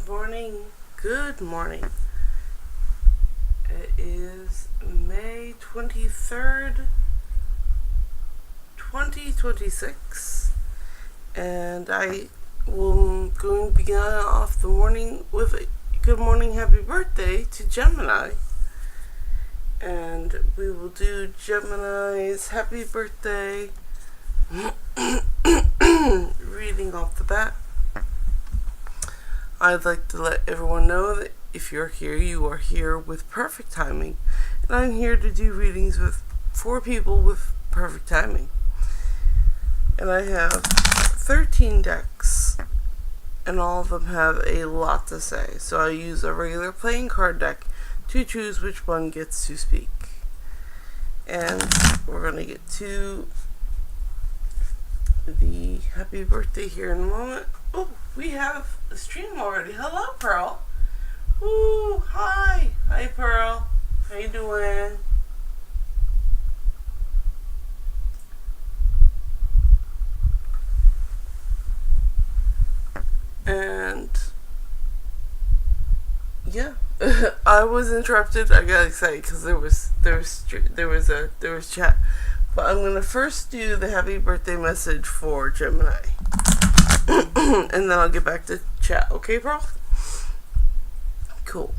Good morning. Good morning. It is May 23rd, 2026, and I will going to begin off the morning with a good morning, happy birthday to Gemini. And we will do Gemini's happy birthday reading off the bat. I'd like to let everyone know that if you're here, you are here with perfect timing. And I'm here to do readings with 4 people with perfect timing. And I have 13 decks, and all of them have a lot to say. So I use a regular playing card deck to choose which one gets to speak. And we're going to get to the happy birthday here in a moment. Oh, we have a stream already. Hello, Pearl. Ooh, hi. Hi, Pearl. How you doing? And yeah, I was interrupted. I got excited because there was chat. But I'm gonna first do the happy birthday message for Gemini, and then I'll get back to chat. Okay, Pearl? Cool.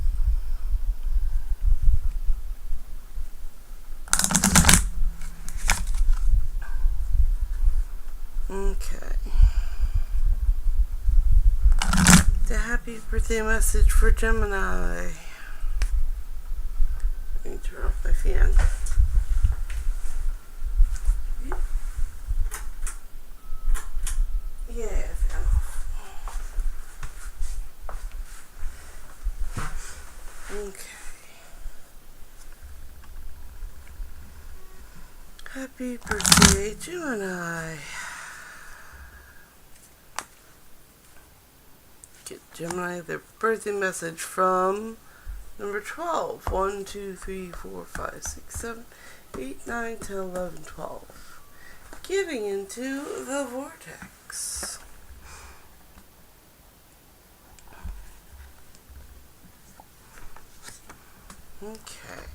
Okay. The happy birthday message for Gemini. Let me turn off my fan. Yeah, fan off. Okay. Happy birthday, Gemini. Get Gemini their birthday message from number 12. 1, 2, 3, 4, 5, 6, 7, 8, 9, 10, 11, 12. Getting into the vortex. Okay.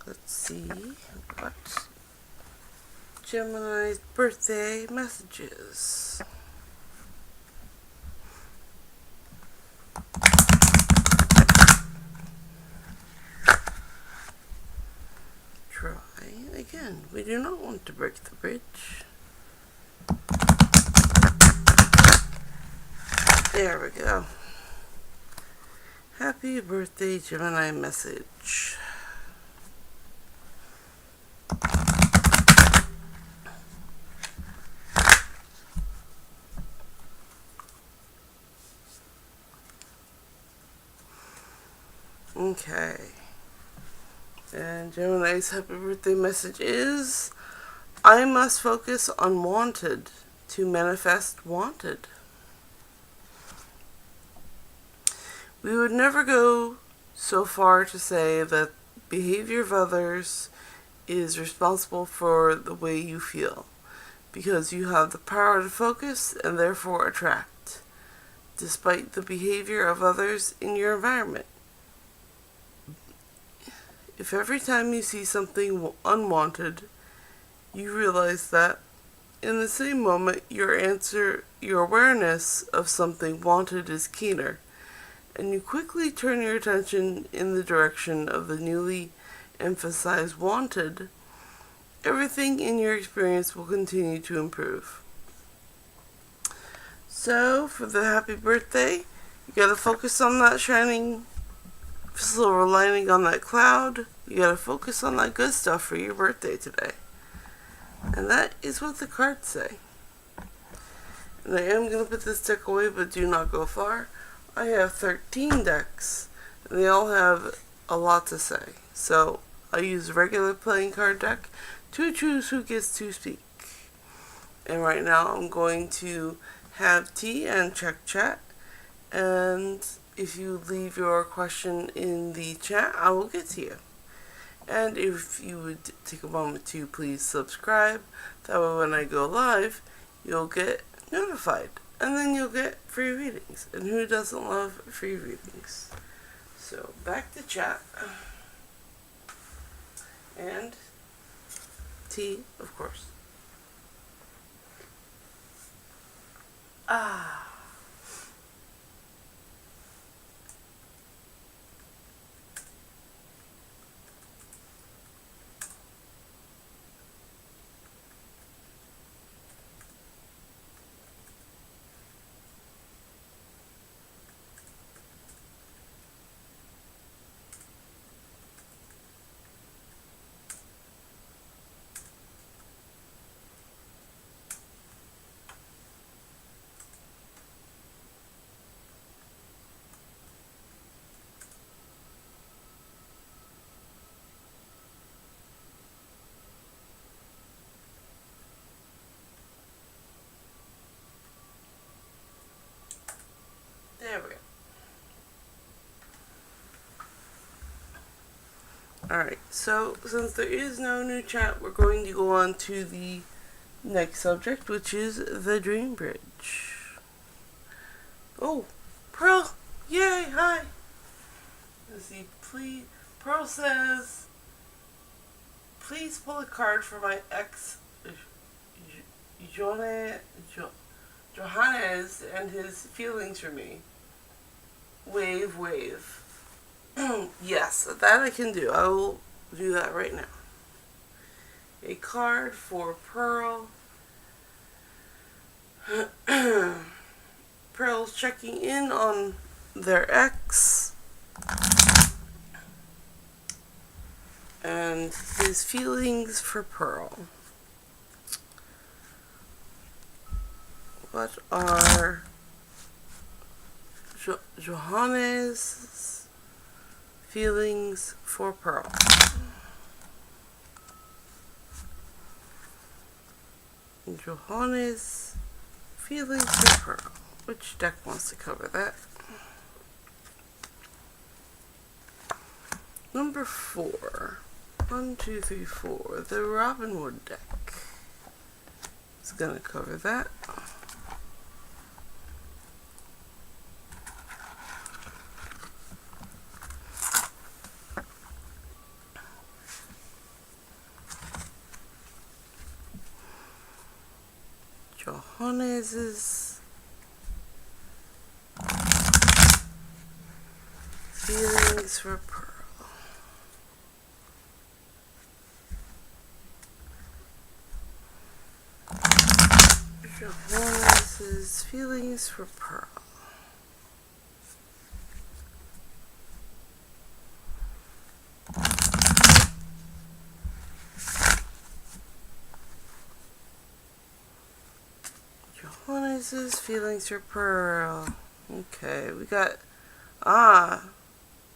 Let's see what Gemini's birthday messages. Try again. We do not want to break the bridge. There we go. Happy birthday, Gemini message. Okay. And Gemini's happy birthday message is, I must focus on wanted to manifest wanted. We would never go so far to say that behavior of others is responsible for the way you feel, because you have the power to focus and therefore attract, despite the behavior of others in your environment. If every time you see something unwanted, you realize that in the same moment your awareness of something wanted is keener, and you quickly turn your attention in the direction of the newly emphasized wanted, everything in your experience will continue to improve. So, for the happy birthday, you gotta focus on that shining silver lining on that cloud. You gotta focus on that good stuff for your birthday today. And that is what the cards say. And I am gonna put this deck away, but do not go far. I have 13 decks, and they all have a lot to say. So I use a regular playing card deck to choose who gets to speak. And right now I'm going to have tea and check chat. And if you leave your question in the chat, I will get to you. And if you would take a moment to please subscribe, that way when I go live, you'll get notified. and then you'll get free readings. And who doesn't love free readings? So back to chat. And tea, of course. Ah. There we go. Alright, so since there is no new chat, we're going to go on to the next subject, which is the Dream Bridge. Oh, Pearl! Yay! Hi! Let's see, please. Pearl says, please pull a card for my ex, Johannes, and his feelings for me. Wave, wave. Yes, that I can do. I will do that right now. A card for Pearl. Pearl's checking in on their ex and his feelings for Pearl. What are Johannes' feelings for Pearl? Johannes' feelings for Pearl. Which deck wants to cover that? Number 4. 1, 2, 3, 4. The Robinwood deck is going to cover that. Johannes' feelings for Pearl. Johannes' feelings for Pearl. Johannes' feelings for Pearl. Okay, we got,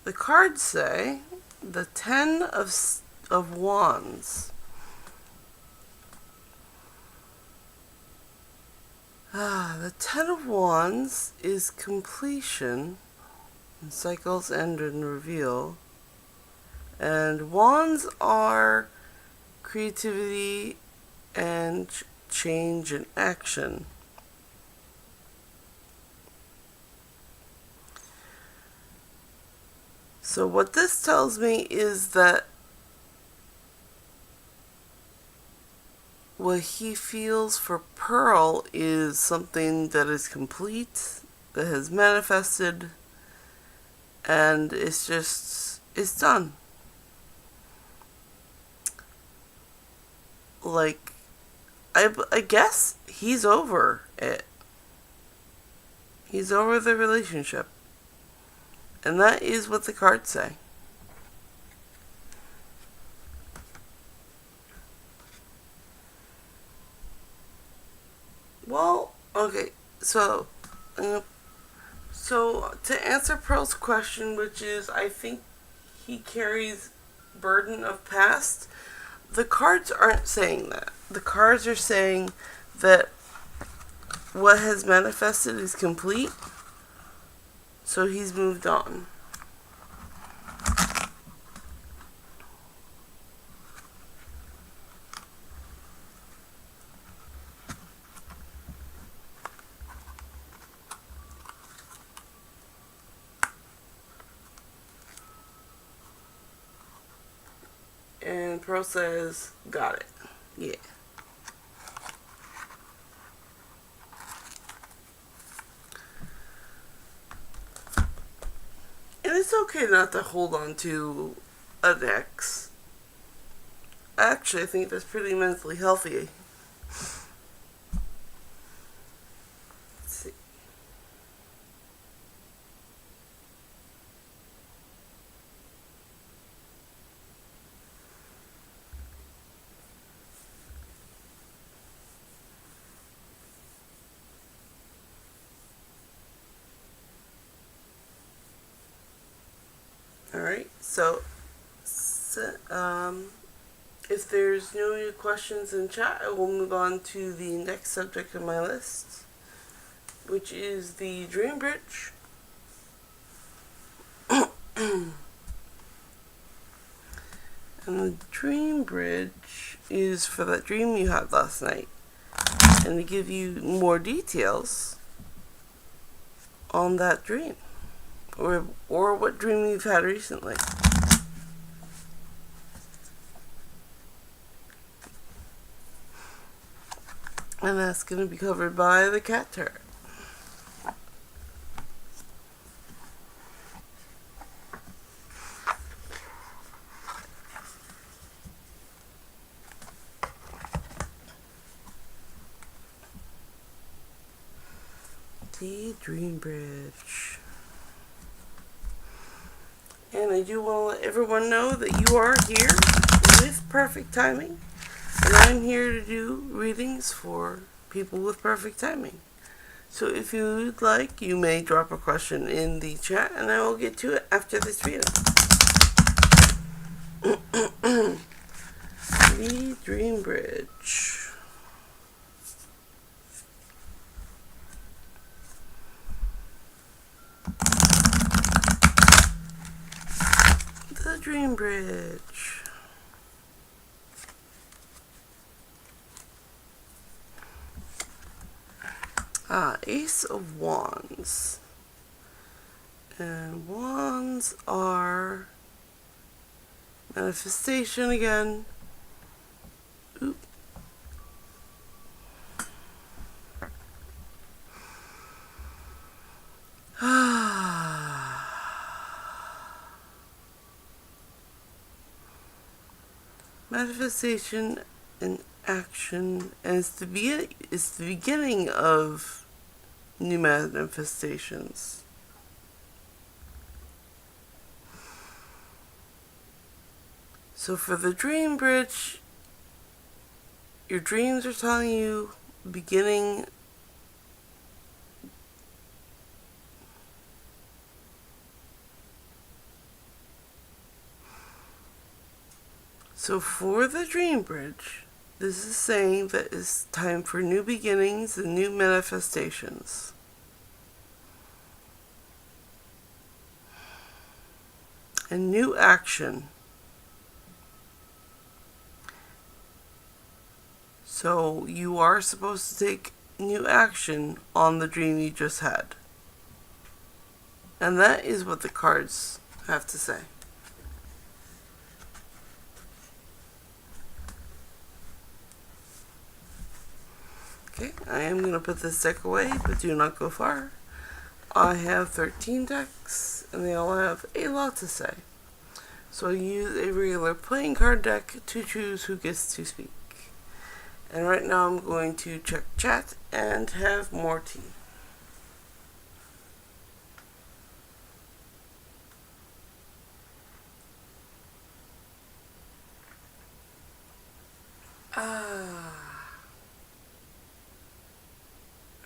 the cards say the 10 of Wands. The 10 of Wands is completion, and cycles end and reveal. And Wands are creativity and change and action. So what this tells me is that what he feels for Pearl is something that is complete, that has manifested, and it's done. Like, I guess he's over it. He's over the relationship. And that is what the cards say. Well, okay, so to answer Pearl's question, which is, I think he carries burden of past, the cards aren't saying that. The cards are saying that what has manifested is complete, so he's moved on. And Pro says, got it. Yeah. And it's okay not to hold on to an ex. Actually, I think that's pretty mentally healthy. Let's see. Alright, so if there's no new questions in chat, I will move on to the next subject on my list, which is the Dream Bridge. And the Dream Bridge is for that dream you had last night, and to give you more details on that dream, or what dream you've had recently. And that's going to be covered by the Cat Tarot. The Dream Bridge. And I do want to let everyone know that you are here with perfect timing. And I'm here to do readings for people with perfect timing. So if you would like, you may drop a question in the chat and I will get to it after this reading. The Dream Bridge. The Dream Bridge. Ace of Wands. And wands are manifestation again. Oop. Manifestation and action, and it's the beginning of new manifestations. So for the Dream Bridge, your dreams are telling you beginning So for the Dream Bridge, this is saying that it's time for new beginnings and new manifestations. And new action. So you are supposed to take new action on the dream you just had. And that is what the cards have to say. Okay, I am going to put this deck away, but do not go far. I have 13 decks, and they all have a lot to say. So I use a regular playing card deck to choose who gets to speak. And right now I'm going to check chat and have more tea.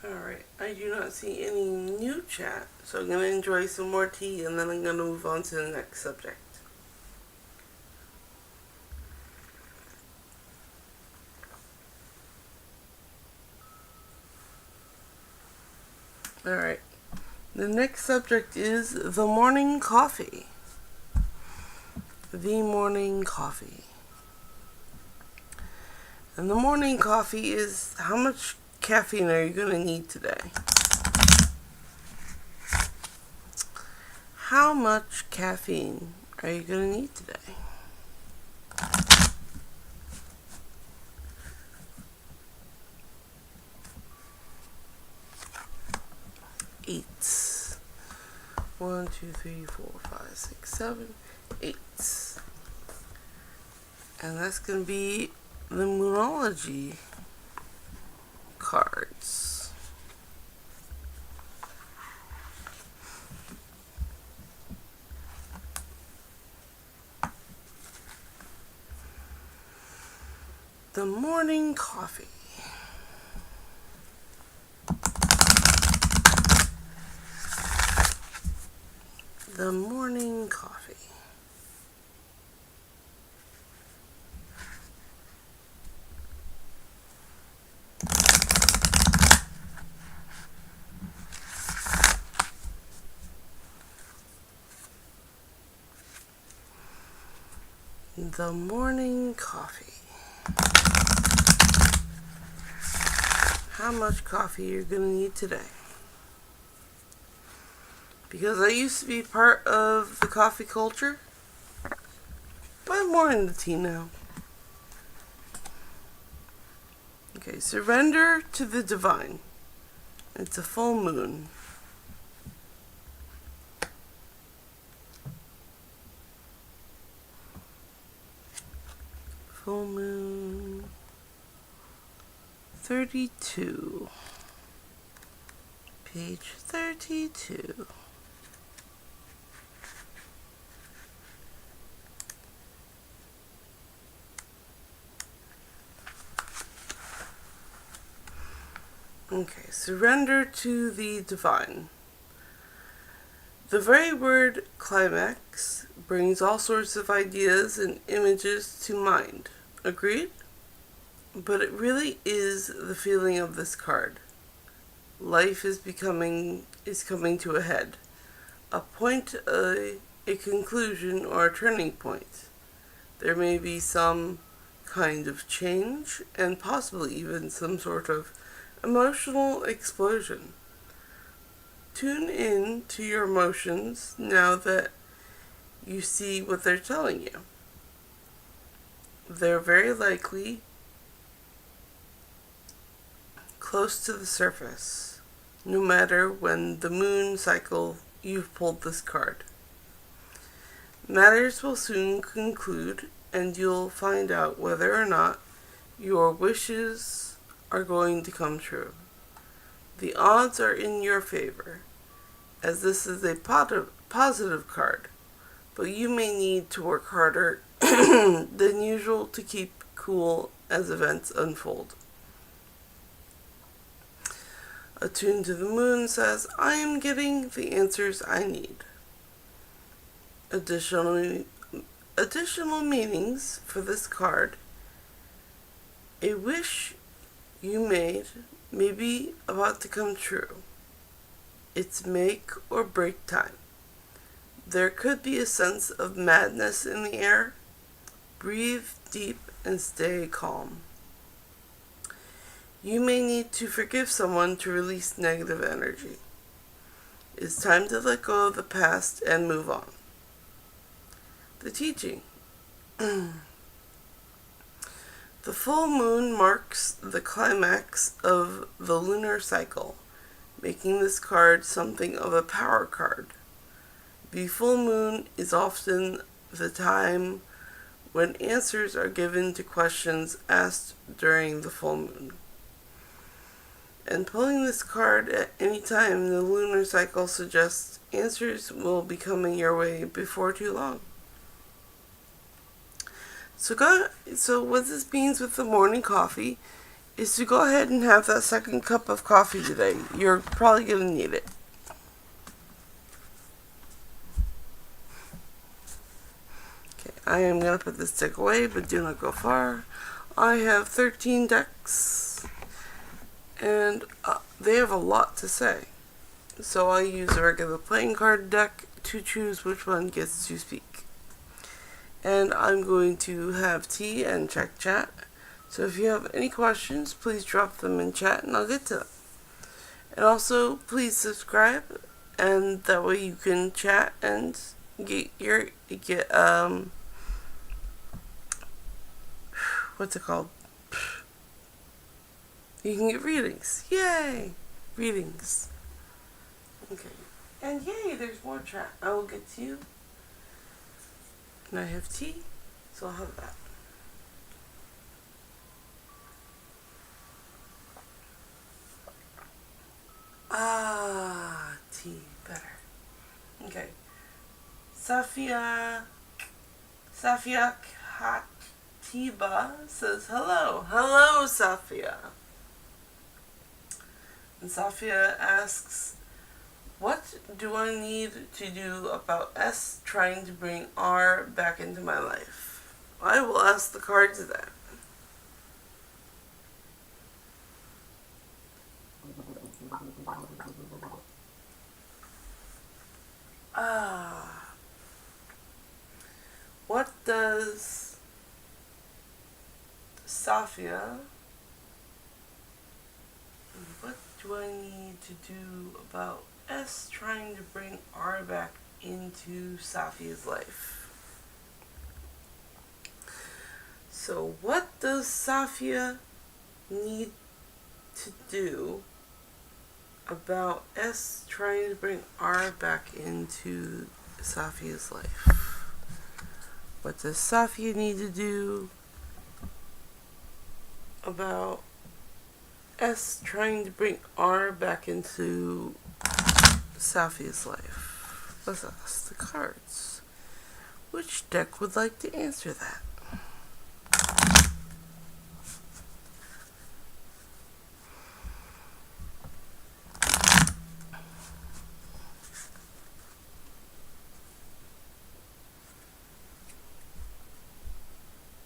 Alright, I do not see any new chat, so I'm going to enjoy some more tea and then I'm going to move on to the next subject. Alright, the next subject is the morning coffee. The morning coffee. And the morning coffee is how much caffeine are you going to need today? How much caffeine are you going to need today? 8. 1, 2, 3, 4, 5, 6, 7, 8. And that's going to be the Moonology cards. The morning coffee. The morning coffee. The morning coffee. How much coffee you're gonna need today? Because I used to be part of the coffee culture, but I'm more into tea now. Okay, surrender to the divine. It's a full moon. Full moon 32. Page 32. Okay, surrender to the divine. The very word climax brings all sorts of ideas and images to mind. Agreed? But it really is the feeling of this card. Life is coming to a head. A point, a conclusion, or a turning point. There may be some kind of change, and possibly even some sort of emotional explosion. Tune in to your emotions now that you see what they're telling you. They're very likely close to the surface, no matter when the moon cycle you've pulled this card. Matters will soon conclude, and you'll find out whether or not your wishes are going to come true. The odds are in your favor, as this is a positive card, but you may need to work harder than usual to keep cool as events unfold. Attuned to the moon says, I am getting the answers I need. Additional meanings for this card. A wish you made may be about to come true. It's make or break time. There could be a sense of madness in the air. Breathe deep and stay calm. You may need to forgive someone to release negative energy. It's time to let go of the past and move on. The teaching. The full moon marks the climax of the lunar cycle, making this card something of a power card. The full moon is often the time when answers are given to questions asked during the full moon. And pulling this card at any time in the lunar cycle suggests answers will be coming your way before too long. So what this means with the morning coffee is to go ahead and have that second cup of coffee today. You're probably going to need it. Okay, I am going to put this deck away, but do not go far. I have 13 decks, and they have a lot to say. So I use a regular playing card deck to choose which one gets to speak. And I'm going to have tea and check chat. So if you have any questions, please drop them in chat and I'll get to them. And also, please subscribe, and that way you can chat and get what's it called? You can get readings. Yay! Readings. Okay. And yay, there's more chat. I will get to you. And I have tea, so I'll have that. Ah, tea, better. Okay. Safia Katiba says hello. Hello, Safia. And Safia asks, what do I need to do about S trying to bring R back into my life? I will ask the cards that. What does Safia, what do I need to do about S trying to bring R back into Safia's life? So what does Safia need to do about S trying to bring R back into Safia's life? What does Safia need to do about S trying to bring R back into Safia's life? Let's ask the cards. Which deck would like to answer that?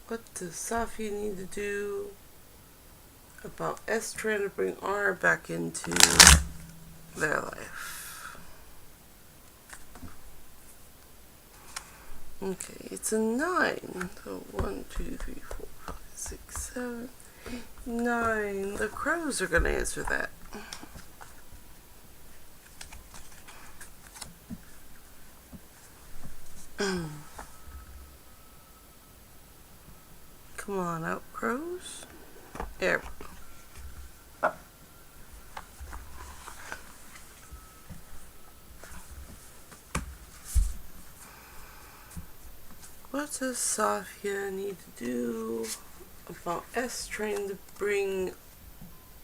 What does Safia need to do about S trying to bring R back into their life? Okay, it's a 9. So 1, 2, 3, 4, 5, 6, 7, 9. The crows are going to answer that. Come on out, crows. There we go. What does Safia need to do about S trying to bring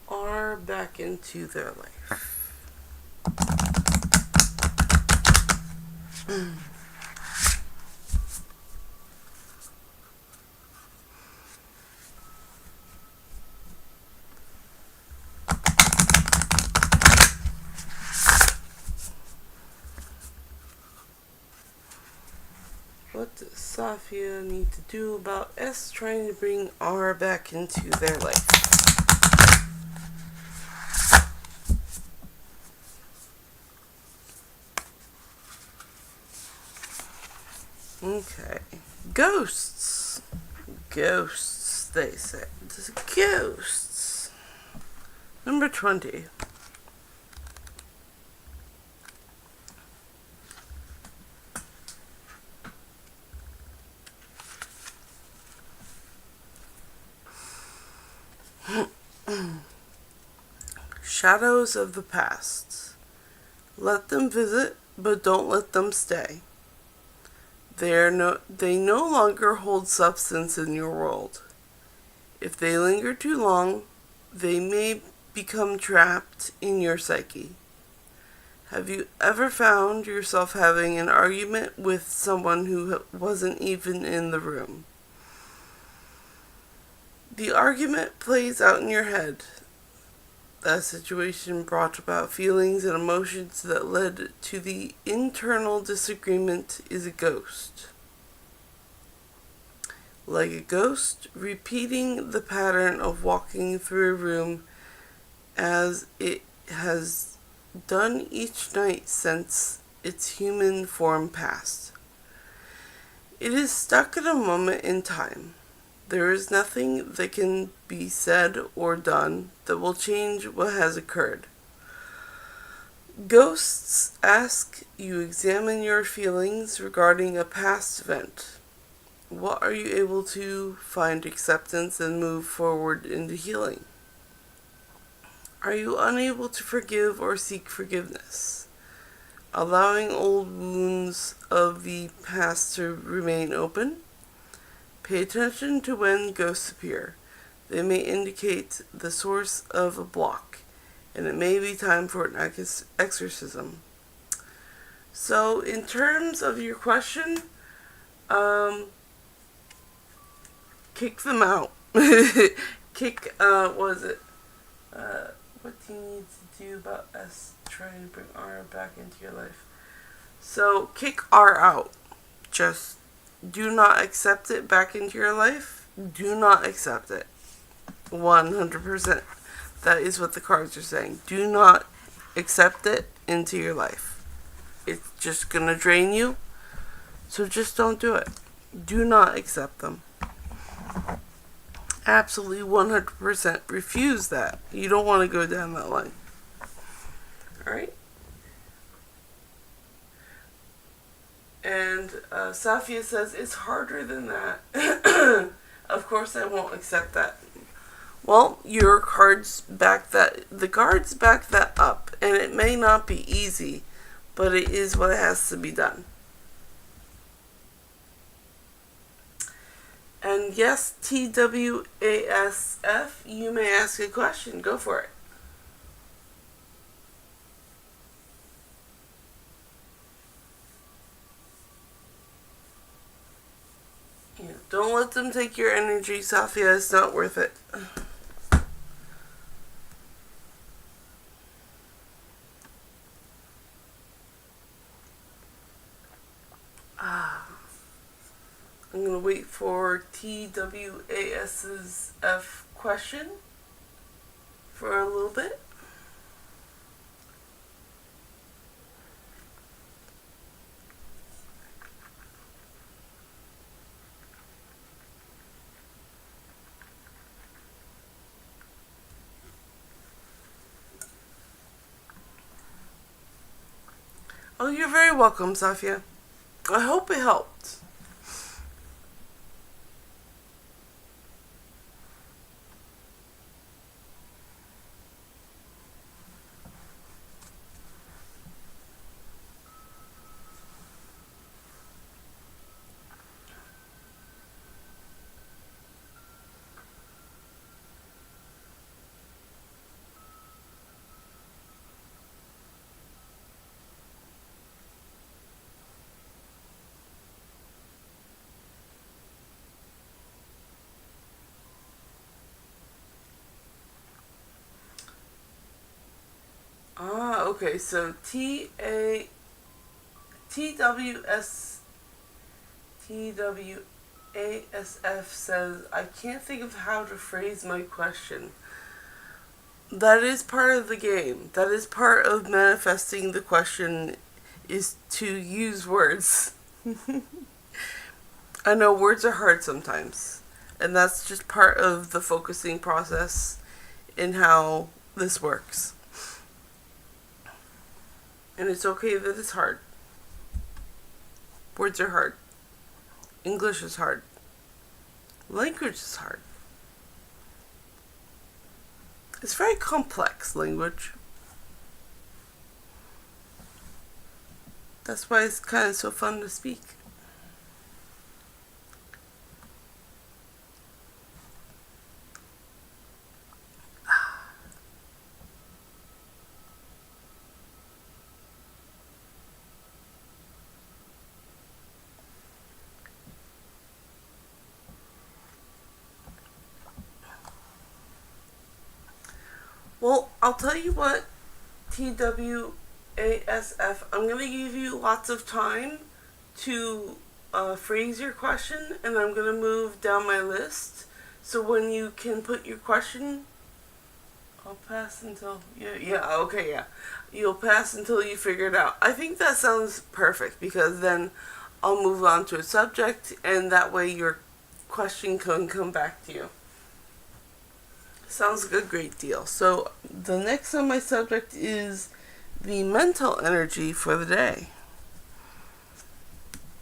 R back into their life? What does Safia need to do about S trying to bring R back into their life? Okay. Ghosts. Ghosts, they said. Ghosts. Number 20. Shadows of the past. Let them visit, but don't let them stay. They no longer hold substance in your world. If they linger too long, they may become trapped in your psyche. Have you ever found yourself having an argument with someone who wasn't even in the room? The argument plays out in your head. That situation brought about feelings and emotions that led to the internal disagreement is a ghost. Like a ghost, repeating the pattern of walking through a room as it has done each night since its human form passed. It is stuck in a moment in time. There is nothing that can be said or done that will change what has occurred. Ghosts ask you examine your feelings regarding a past event. What are you able to find acceptance and move forward into healing? Are you unable to forgive or seek forgiveness? allowing old wounds of the past to remain open. Pay attention to when ghosts appear. They may indicate the source of a block, and it may be time for an exorcism. So, in terms of your question, kick them out. What is it? What do you need to do about us trying to bring R back into your life? So, kick R out. Just do not accept it back into your life. Do not accept it. 100%. That is what the cards are saying. Do not accept it into your life. It's just going to drain you. So just don't do it. Do not accept them. Absolutely 100% refuse that. You don't want to go down that line. Alright? And Safia says, it's harder than that. Of course I won't accept that. Well, your cards back that, the cards back that up. And it may not be easy, but it is what has to be done. And yes, TWASF, you may ask a question. Go for it. Yeah, don't let them take your energy, Safia. It's not worth it. I'm going to wait for TWAS's F question for a little bit. Oh, you're very welcome, Safia. I hope it helped. Okay, so TWASF says, I can't think of how to phrase my question. That is part of the game. That is part of manifesting the question, is to use words. I know words are hard sometimes, and that's just part of the focusing process in how this works. And it's okay that it's hard. Words are hard. English is hard. Language is hard. It's very complex, language. That's why it's kind of so fun to speak. Well, I'll tell you what, TWASF, I'm going to give you lots of time to phrase your question, and I'm going to move down my list. So when you can put your question, I'll pass until, you'll pass until you figure it out. I think that sounds perfect, because then I'll move on to a subject, and that way your question can come back to you. Sounds like a great deal. So the next on my subject is the mental energy for the day.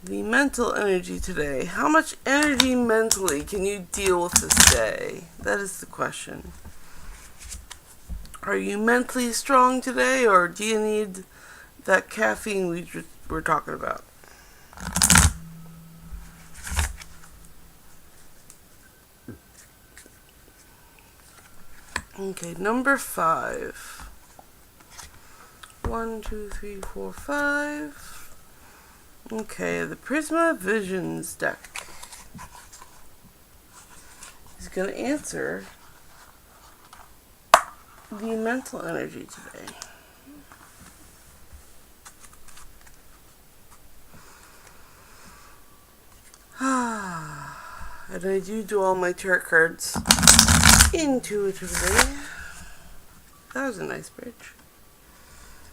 The mental energy today. How much energy mentally can you deal with this day? That is the question. Are you mentally strong today, or do you need that caffeine we were talking about. Okay, number 5. 1, 2, 3, 4, 5. Okay, the Prisma Visions deck is going to answer the mental energy today. And I do all my tarot cards intuitively. That was a nice bridge.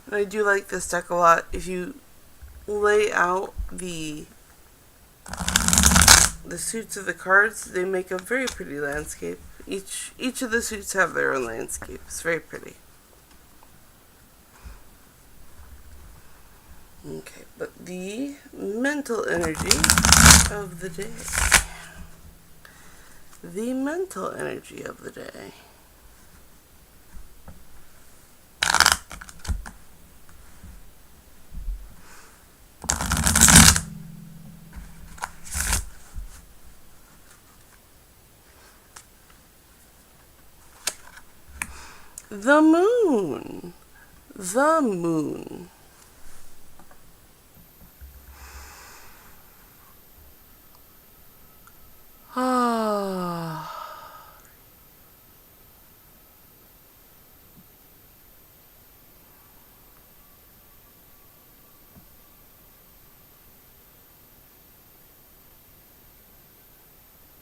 And I do like this deck a lot. If you lay out the suits of the cards, they make a very pretty landscape. Each of the suits have their own landscape. It's very pretty. Okay, but the mental energy of the day. The mental energy of the day. The moon. The moon.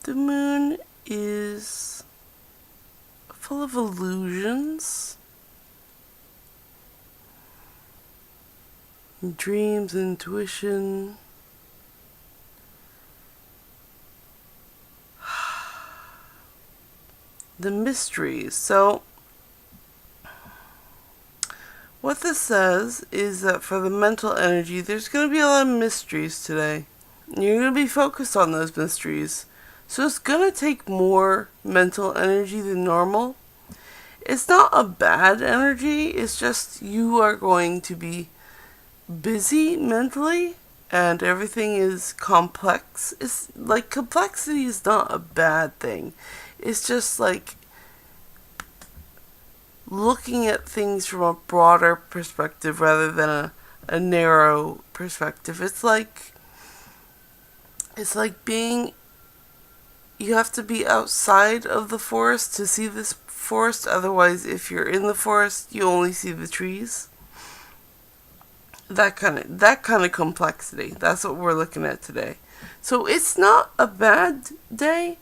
The moon is full of illusions, dreams, intuition. The mysteries. So, what this says is that for the mental energy, there's going to be a lot of mysteries today. You're going to be focused on those mysteries. So it's going to take more mental energy than normal. It's not a bad energy, it's just you are going to be busy mentally and everything is complex. It's like complexity is not a bad thing. It's just like looking at things from a broader perspective rather than a narrow perspective. It's like being, you have to be outside of the forest to see this forest. Otherwise, if you're in the forest, you only see the trees. That kind of complexity. That's what we're looking at today. So it's not a bad day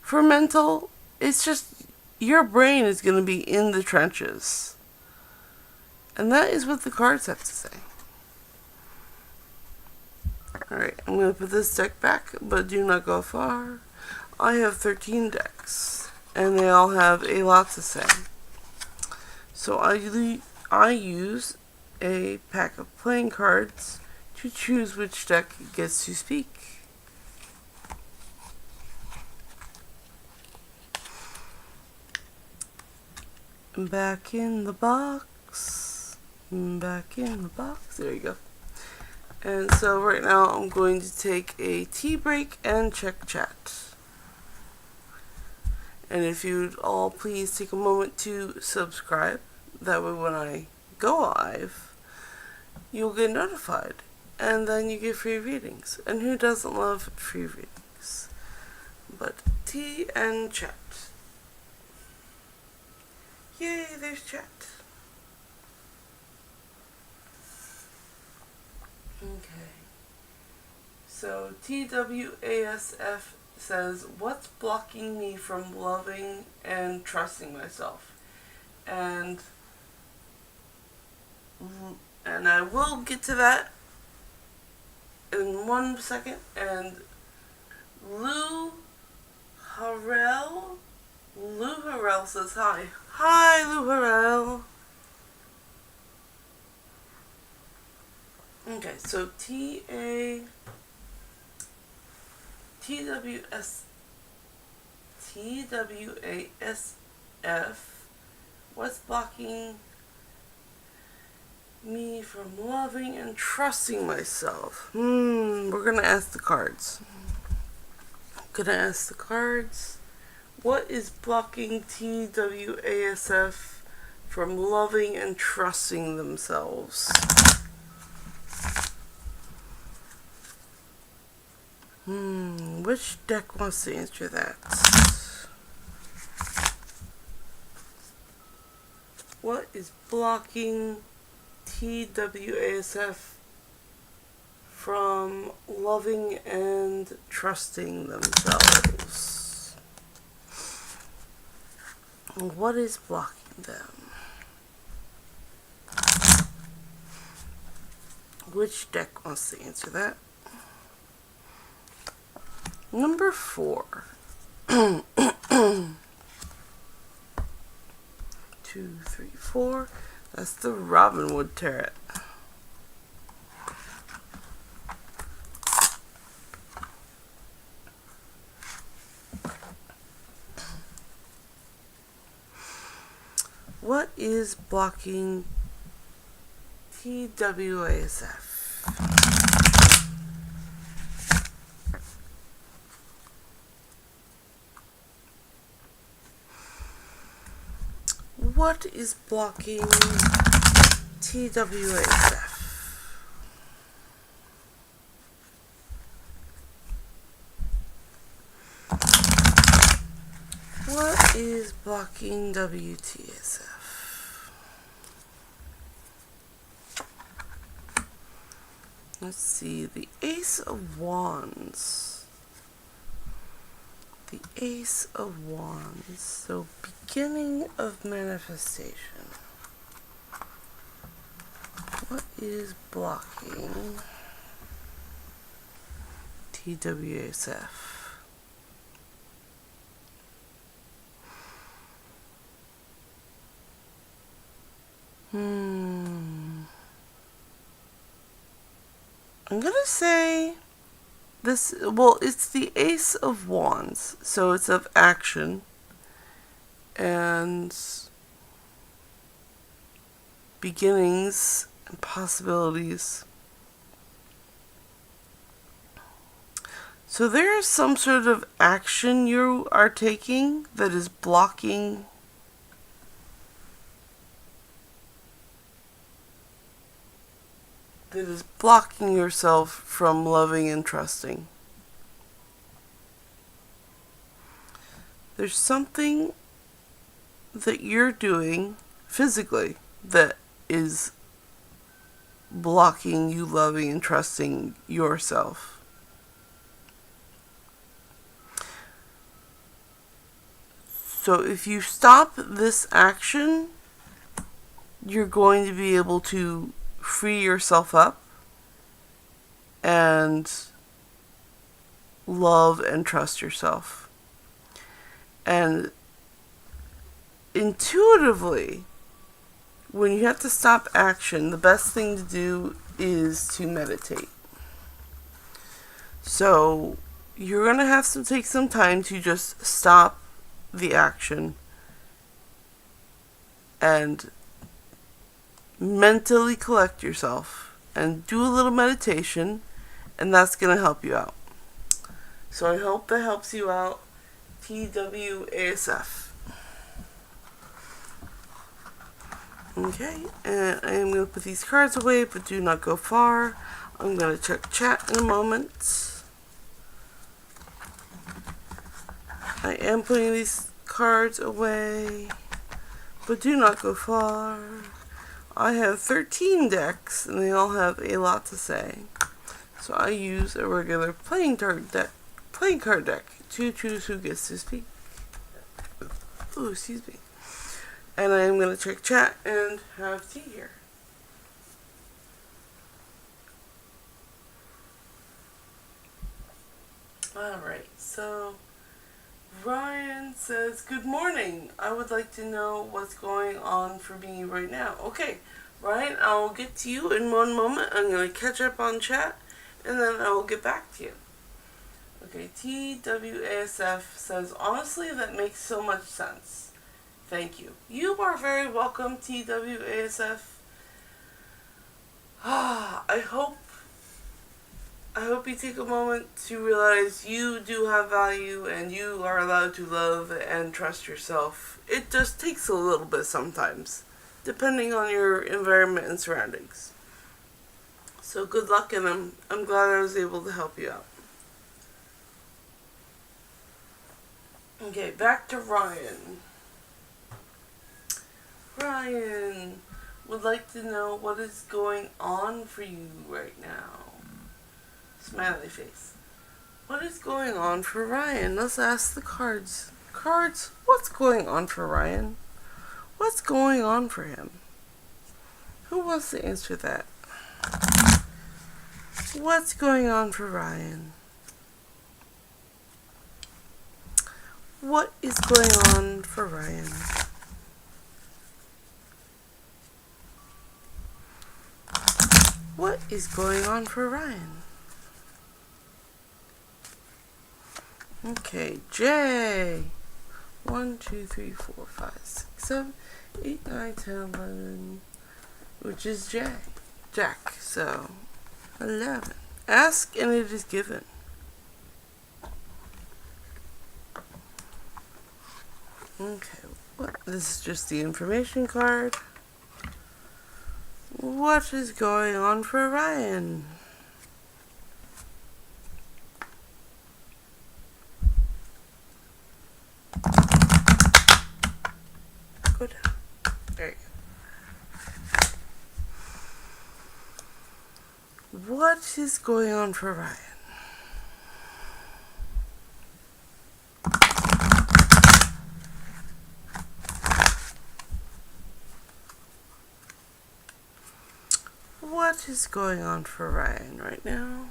for mental. It's just your brain is going to be in the trenches. And that is what the cards have to say. Alright, I'm going to put this deck back, but do not go far. I have 13 decks, and they all have a lot to say. So I use a pack of playing cards to choose which deck gets to speak. Back in the box. Back in the box. There you go. And so right now I'm going to take a tea break and check chat. And if you'd all please take a moment to subscribe. That way when I go live, you'll get notified. And then you get free readings. And who doesn't love free readings? But tea and chat. Yay, there's chat. Okay. So TWASF says, what's blocking me from loving and trusting myself? And I will get to that in 1 second. And Lou Harrell says hi. Hi, Lou Harrell. Okay, so TWASF, what's blocking me from loving and trusting myself? We're gonna ask the cards. What is blocking TWASF from loving and trusting themselves? Which deck wants to answer that? What is blocking TWASF from loving and trusting themselves? What is blocking them? Which deck wants to answer that? Number 4. 2, 3, 4. That's the Robinwood Tarot. What is blocking TWASF? What is blocking TWASF? What is blocking WTSF? Let's see, the Ace of Wands. The Ace of Wands. So, beginning of manifestation. What is blocking TWASF? I'm gonna say this, well, it's the Ace of Wands, so it's of action and beginnings and possibilities. So there is some sort of action you are taking that is blocking yourself from loving and trusting. There's something that you're doing physically that is blocking you loving and trusting yourself. So if you stop this action, you're going to be able to free yourself up and love and trust yourself. And intuitively, when you have to stop action, the best thing to do is to meditate. So you're going to have to take some time to just stop the action and mentally collect yourself and do a little meditation, and that's going to help you out. So I hope that helps you out, TWASF. Okay, and I am going to put these cards away, but do not go far. I'm going to check chat in a moment. I am putting these cards away, but do not go far. I have 13 decks, and they all have a lot to say. So I use a regular playing card deck to choose who gets to speak. Oh, excuse me. And I am going to check chat and have tea here. Alright, so Ryan says, good morning. I would like to know what's going on for me right now. Okay, Ryan, I'll get to you in one moment. I'm going to catch up on chat, and then I will get back to you. Okay, TWASF says, honestly, that makes so much sense. Thank you. You are very welcome, TWASF. I hope you take a moment to realize you do have value and you are allowed to love and trust yourself. It just takes a little bit sometimes, depending on your environment and surroundings. So good luck, and I'm glad I was able to help you out. Okay, back to Ryan. Ryan would like to know what is going on for you right now. Smiley face. What is going on for Ryan? Let's ask the cards. Cards, what's going on for Ryan? What's going on for him? Who wants to answer that? What's going on for Ryan? What is going on for Ryan? What is going on for Ryan? Okay, Jay. 1, 2, 3, 4, 5, 6, 7, 8, 9, 10, 11. Which is Jack. So 11. Ask and it is given. Okay, this is just the information card. What is going on for Ryan? Go down. There you go. What is going on for Ryan? What is going on for Ryan right now?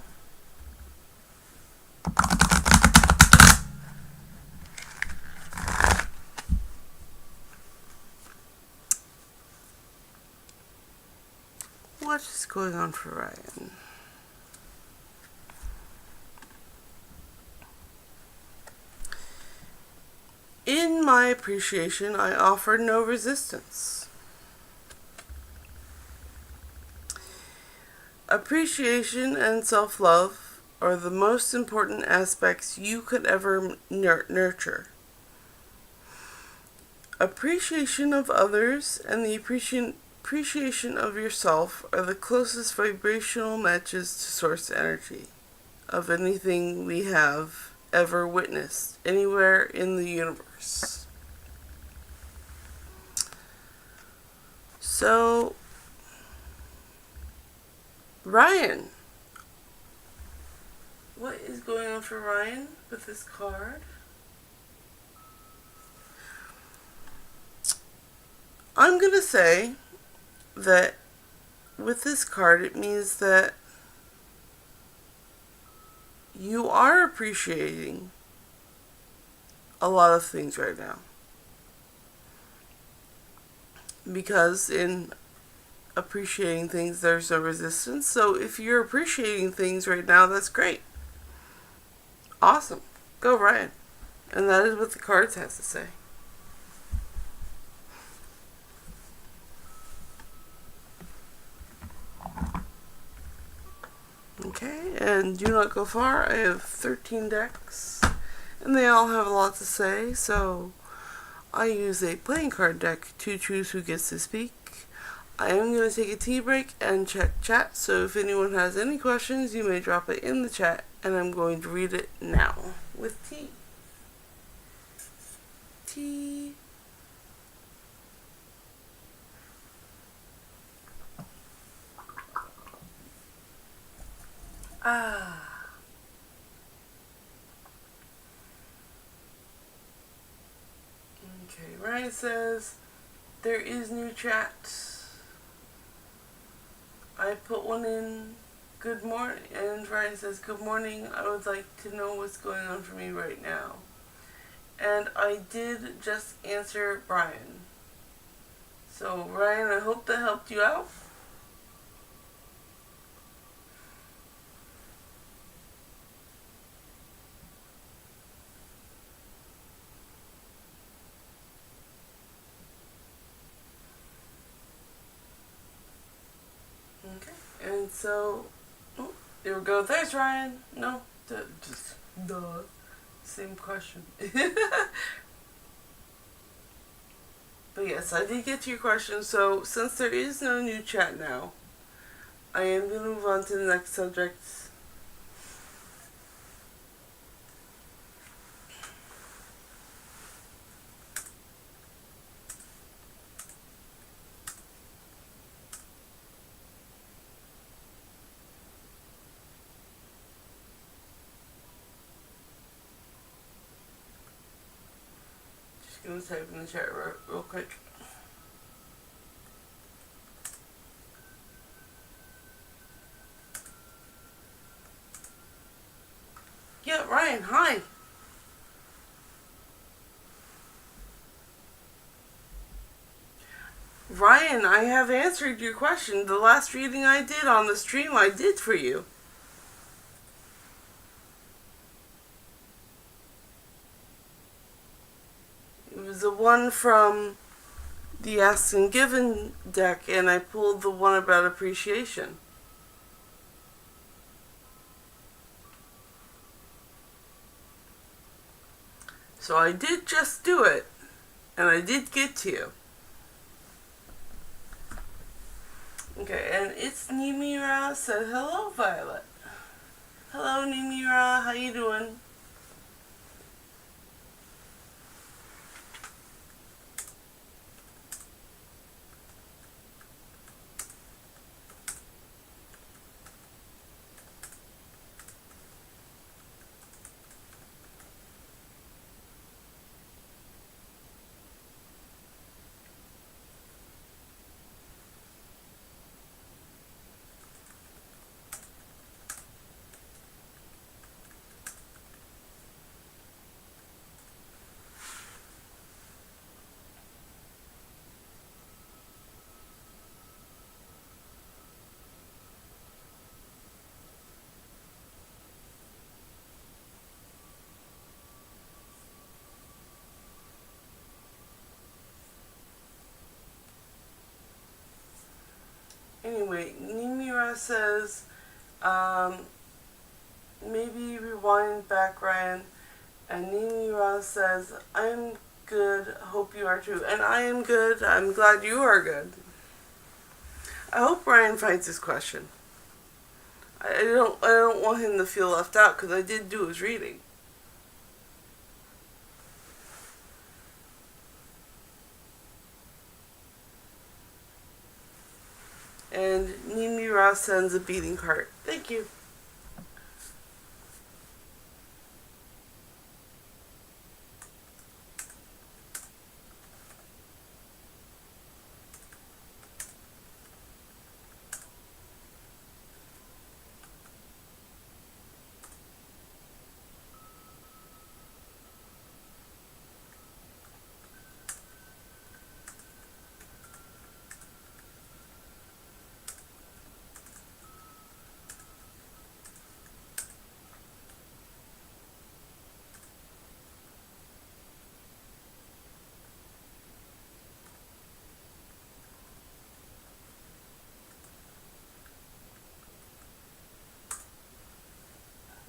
What is going on for Ryan? In my appreciation, I offer no resistance. Appreciation and self-love are the most important aspects you could ever nurture. Appreciation of others and the appreciation of yourself are the closest vibrational matches to source energy of anything we have ever witnessed anywhere in the universe. So, Ryan, what is going on for Ryan with this card? I'm going to say that with this card, it means that you are appreciating a lot of things right now. Because in appreciating things, there's no resistance. So if you're appreciating things right now, that's great. Awesome. Go, Ryan. And that is what the cards has to say. Okay, and do not go far. I have 13 decks, and they all have a lot to say, so I use a playing card deck to choose who gets to speak. I am going to take a tea break and check chat, so if anyone has any questions, you may drop it in the chat, and I'm going to read it now with tea. Tea. Okay, Ryan says, there is new chat. I put one in, good morning, and Ryan says, good morning, I would like to know what's going on for me right now. And I did just answer Brian. So, Ryan, I hope that helped you out. Okay, And so, oh, here we go. There's Ryan. No, just duh. Same question. But yes, I did get to your question. So, since there is no new chat now, I am going to move on to the next subject. Just going to type in the chat real quick. Yeah, Ryan, hi. Ryan, I have answered your question. The last reading I did on the stream, I did for you. It was the one from the Asked and Given deck, and I pulled the one about appreciation. So I did just do it, and I did get to you. Okay, and it's Nimira said, hello, Violet. Hello, Nimira, how you doing? Anyway, Nimira says, maybe rewind back, Ryan. And Nimira says, I'm good, hope you are too. And I am good, I'm glad you are good. I hope Ryan finds his question. I don't want him to feel left out, because I did do his reading. And Nimira sends a beating heart. Thank you.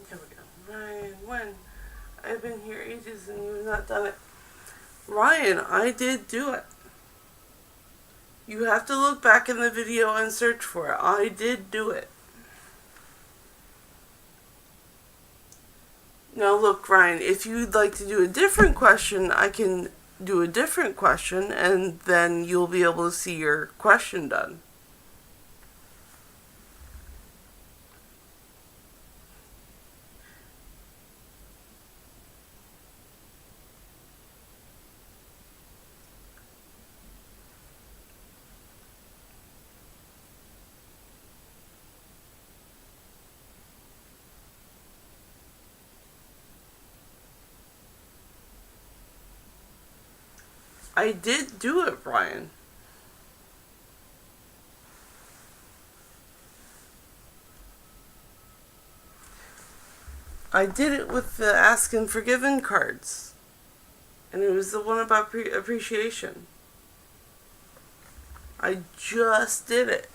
Here we go. Ryan, when? I've been here ages and you've not done it. Ryan, I did do it. You have to look back in the video and search for it. I did do it. Now look, Ryan, if you'd like to do a different question, I can do a different question and then you'll be able to see your question done. I did do it, Brian. I did it with the Ask and Forgiven cards. And it was the one about appreciation. I just did it.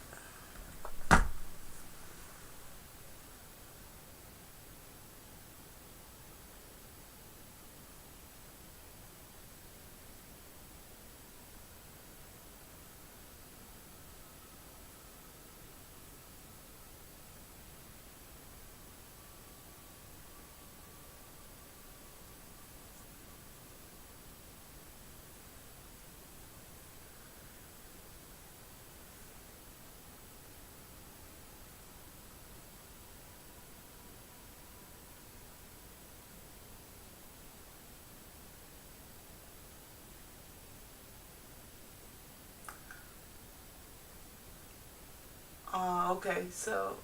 Okay, so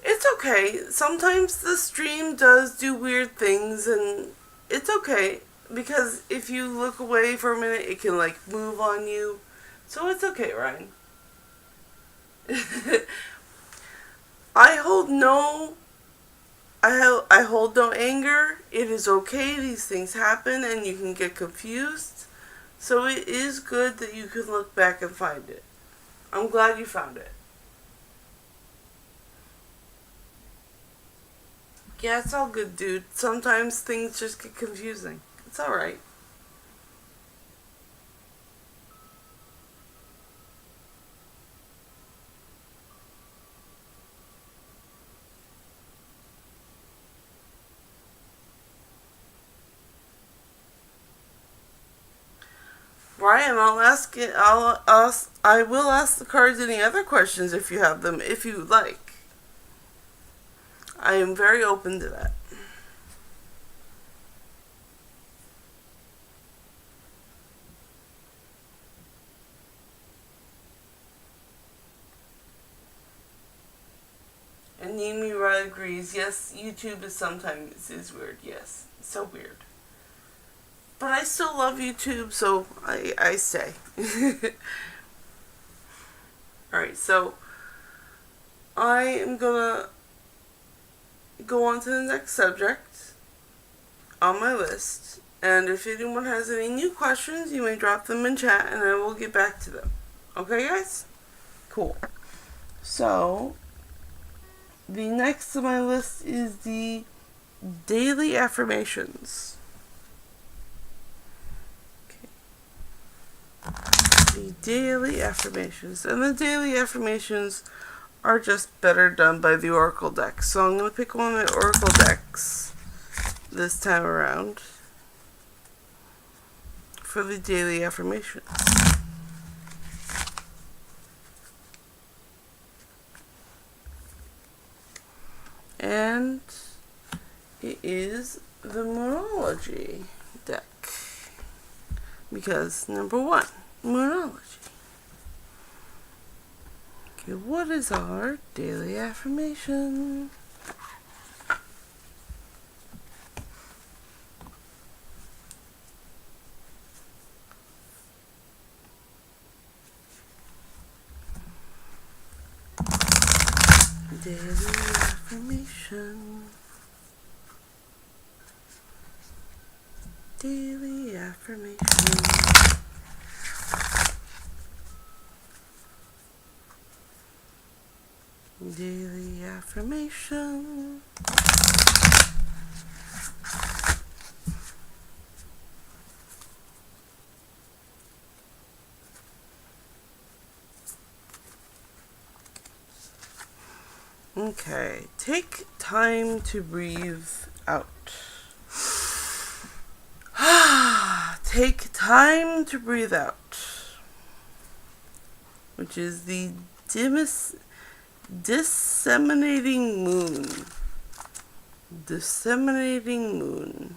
it's okay. Sometimes the stream does do weird things, and it's okay because if you look away for a minute, it can like move on you. So it's okay, Ryan. I hold no I hold no anger. It is okay. These things happen and you can get confused. So it is good that you can look back and find it. I'm glad you found it. Yeah, it's all good, dude. Sometimes things just get confusing. It's alright. Ryan, I'll ask it. I will ask the cards any other questions if you have them, if you like. I am very open to that. And Nimi Ra agrees. Yes, YouTube is weird. Yes, it's so weird. But I still love YouTube, so I stay. Alright, so I am gonna go on to the next subject on my list. And if anyone has any new questions, you may drop them in chat and I will get back to them. Okay, guys? Cool. So, the next on my list is the daily affirmations. The daily affirmations. And the daily affirmations are just better done by the Oracle deck. So I'm going to pick one of my Oracle decks this time around for the daily affirmations. And it is the Moonology deck. Because, number one, Moonology. Okay, what is our daily affirmation? Daily affirmation. Daily affirmation. Daily affirmation. Okay, take time to breathe out. Take time to breathe out, which is the disseminating moon. Disseminating moon.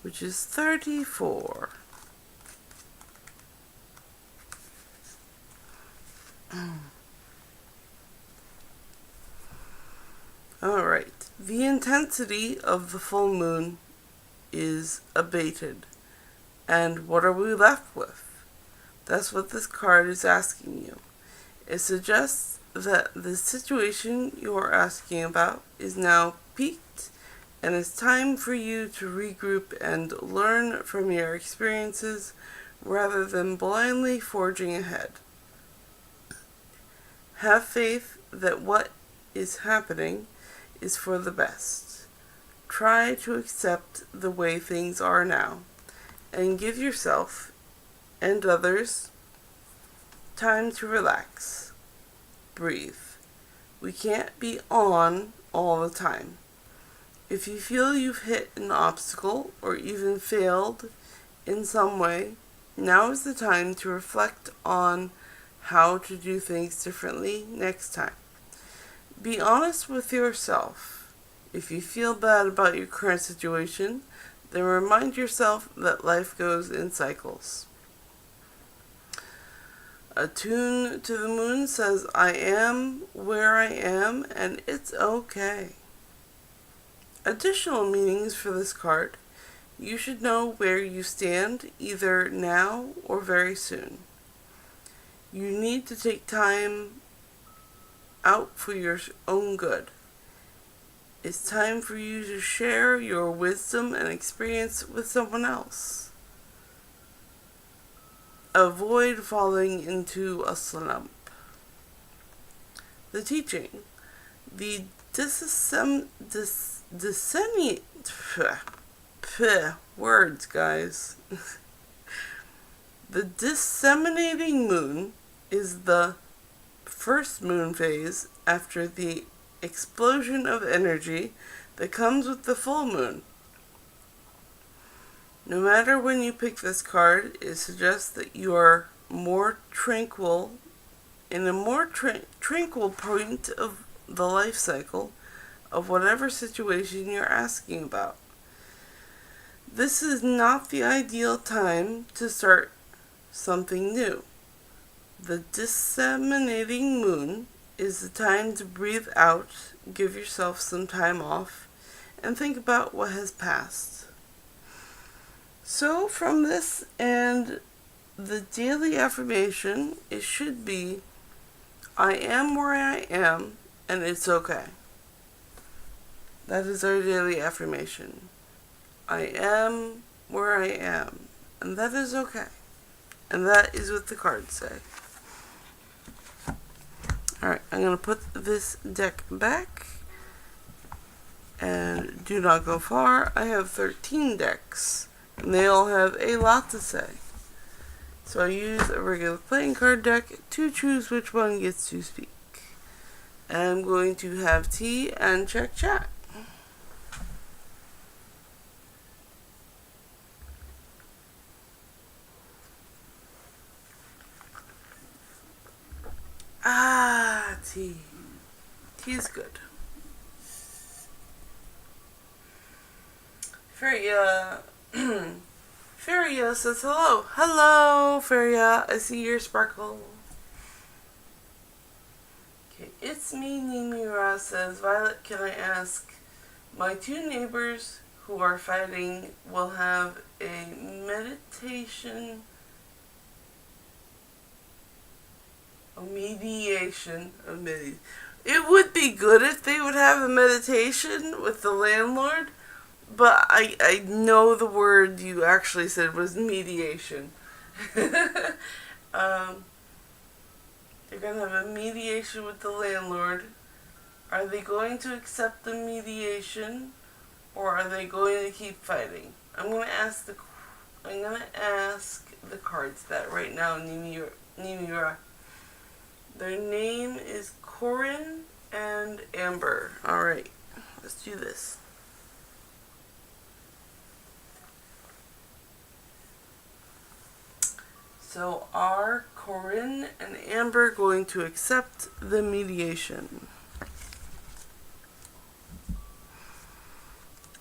Which is 34. Alright. The intensity of the full moon is abated. And what are we left with? That's what this card is asking you. It suggests that the situation you are asking about is now peaked and it's time for you to regroup and learn from your experiences rather than blindly forging ahead. Have faith that what is happening is for the best. Try to accept the way things are now and give yourself and others time to relax. Breathe. We can't be on all the time. If you feel you've hit an obstacle or even failed in some way, now is the time to reflect on how to do things differently next time. Be honest with yourself. If you feel bad about your current situation, then remind yourself that life goes in cycles. Attune to the Moon says, I am where I am and it's okay. Additional meanings for this card. You should know where you stand, either now or very soon. You need to take time out for your own good. It's time for you to share your wisdom and experience with someone else. Avoid falling into a slump. The teaching. The words, guys. The disseminating moon is the first moon phase after the explosion of energy that comes with the full moon. No matter when you pick this card, it suggests that you are more tranquil, in a more tranquil point of the life cycle of whatever situation you're asking about. This is not the ideal time to start something new. The disseminating moon is the time to breathe out, give yourself some time off, and think about what has passed. So from this and the daily affirmation, it should be, I am where I am, and it's okay. That is our daily affirmation. I am where I am, and that is okay. And that is what the cards say. Alright, I'm going to put this deck back. And do not go far. I have 13 decks. And they all have a lot to say. So I use a regular playing card deck to choose which one gets to speak. And I'm going to have tea and check chat. Tea. Tea is good. Feria says hello. Hello, Feria. I see your sparkle. Okay, it's me, Nimura says, Violet, can I ask, my two neighbors who are fighting will have a mediation, it would be good if they would have a meditation with the landlord, but I know the word you actually said was mediation. They're going to have a mediation with the landlord. Are they going to accept the mediation, or are they going to keep fighting? I'm going to ask the cards that right now, Nimura. Their name is Corin and Amber. Alright, let's do this. So are Corin and Amber going to accept the mediation?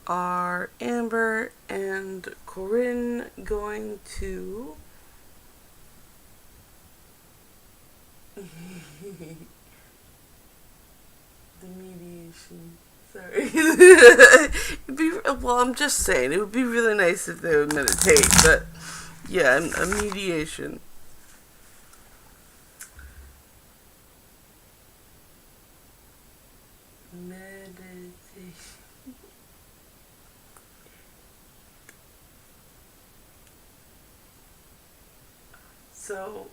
Are Amber and Corin going to the mediation? Sorry. Well, I'm just saying, it would be really nice if they would meditate, but yeah, a mediation. Meditation. So,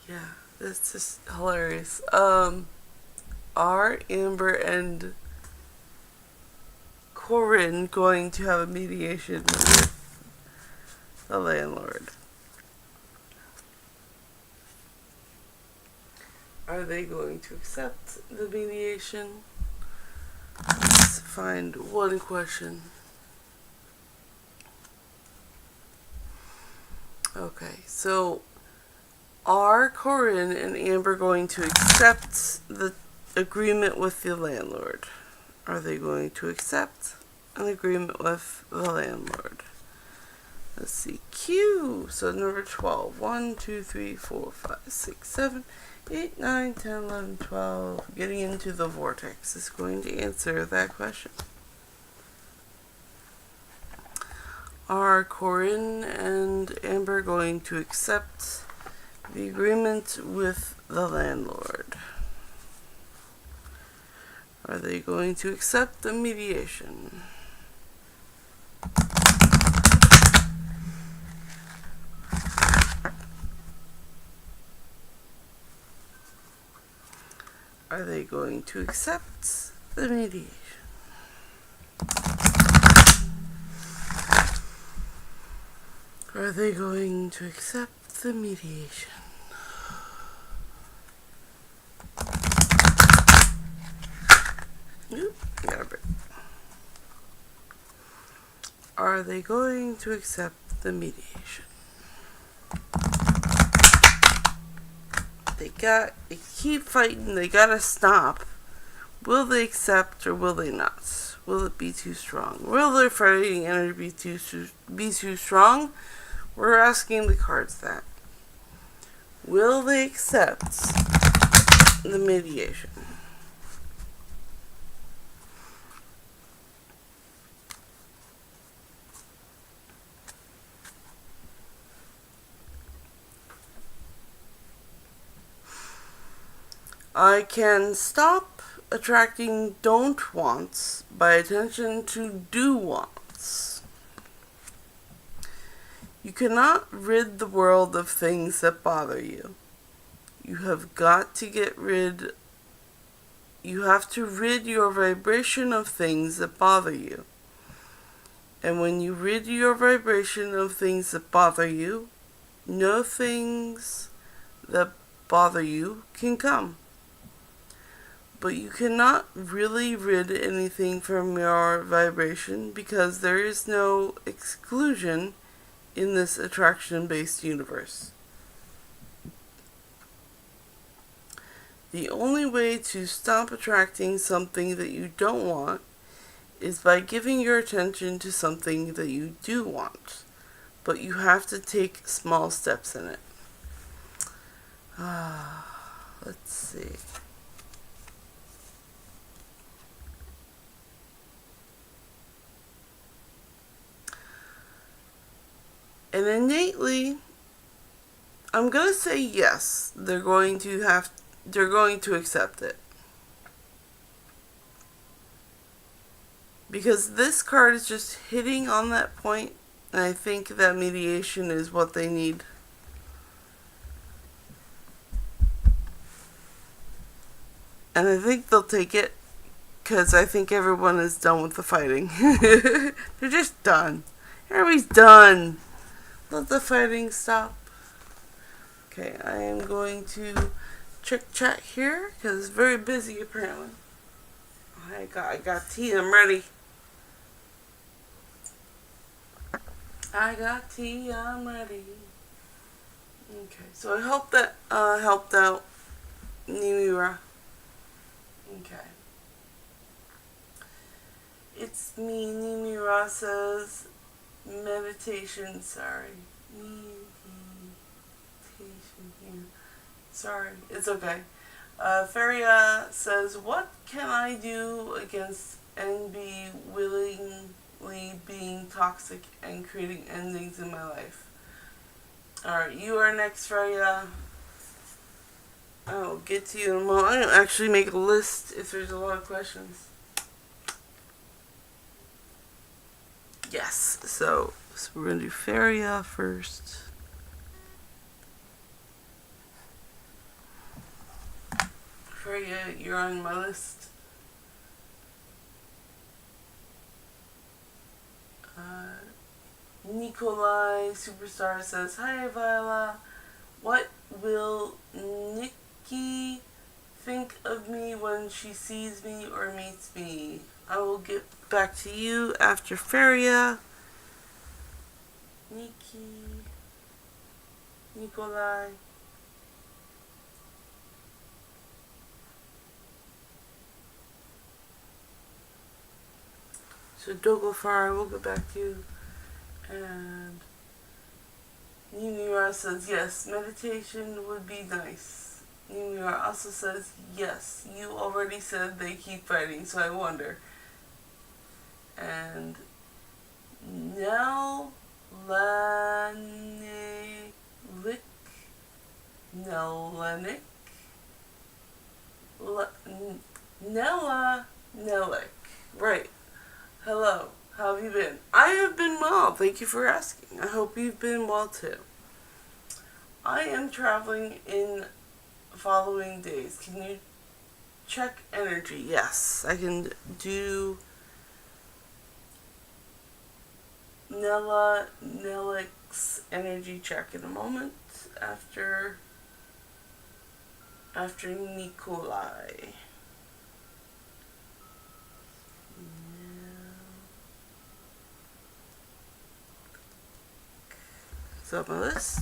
yeah, that's just hilarious. Are Amber and Corin going to have a mediation with the landlord? Are they going to accept the mediation? Let's find one question. Okay, so are Corin and Amber going to accept the agreement with the landlord? Are they going to accept an agreement with the landlord? Let's see, Q. So number 12. 1, 2, 3, 4, 5, 6, 7, 8, 9, 10, 11, 12. Getting into the vortex is going to answer that question. Are Corinne and Amber going to accept the agreement with the landlord? Are they going to accept the mediation? Are they going to accept the mediation? Are they going to accept the mediation? Oop, got a break. Are they going to accept the mediation? They keep fighting, they gotta stop. Will they accept or will they not? Will it be too strong? Will their fighting energy be too strong? We're asking the cards that. Will they accept the mediation? I can stop attracting don't wants by attention to do wants. You cannot rid the world of things that bother you. You have to rid your vibration of things that bother you. And when you rid your vibration of things that bother you, no things that bother you can come. But you cannot really rid anything from your vibration because there is no exclusion in this attraction-based universe. The only way to stop attracting something that you don't want is by giving your attention to something that you do want. But you have to take small steps in it. Let's see. And innately, I'm going to say yes, they're going to accept it. Because this card is just hitting on that point, and I think that mediation is what they need. And I think they'll take it, because I think everyone is done with the fighting. They're just done. Everybody's done. Let the fighting stop. Okay, I am going to check chat here because it's very busy apparently. I got tea. I'm ready. I got tea. I'm ready. Okay, so I hope that helped out Nimira. Okay. It's me. Nimira says meditation. Sorry. Sorry, it's okay. Feria says, what can I do against NB willingly being toxic and creating endings in my life? Alright, you are next, Feria. I'll get to you in a moment. I'm going to actually make a list if there's a lot of questions. Yes, so we're going to do Feria first. Feria, you're on my list. Nikolai Superstar says, hi Viola, what will Nikki think of me when she sees me or meets me? I will get back to you after Feria. Nikolai. So Dogofar, I will get back to you. And Nimira says, yes, meditation would be nice. Nimira also says, yes, you already said they keep fighting, so I wonder. And Nelanik, Nella Nelik. Right. Hello. How have you been? I have been well. Thank you for asking. I hope you've been well too. I am traveling in following days. Can you check energy? Yes. I can do Nella Nelik's energy check in a moment after Nikolai. So on my list.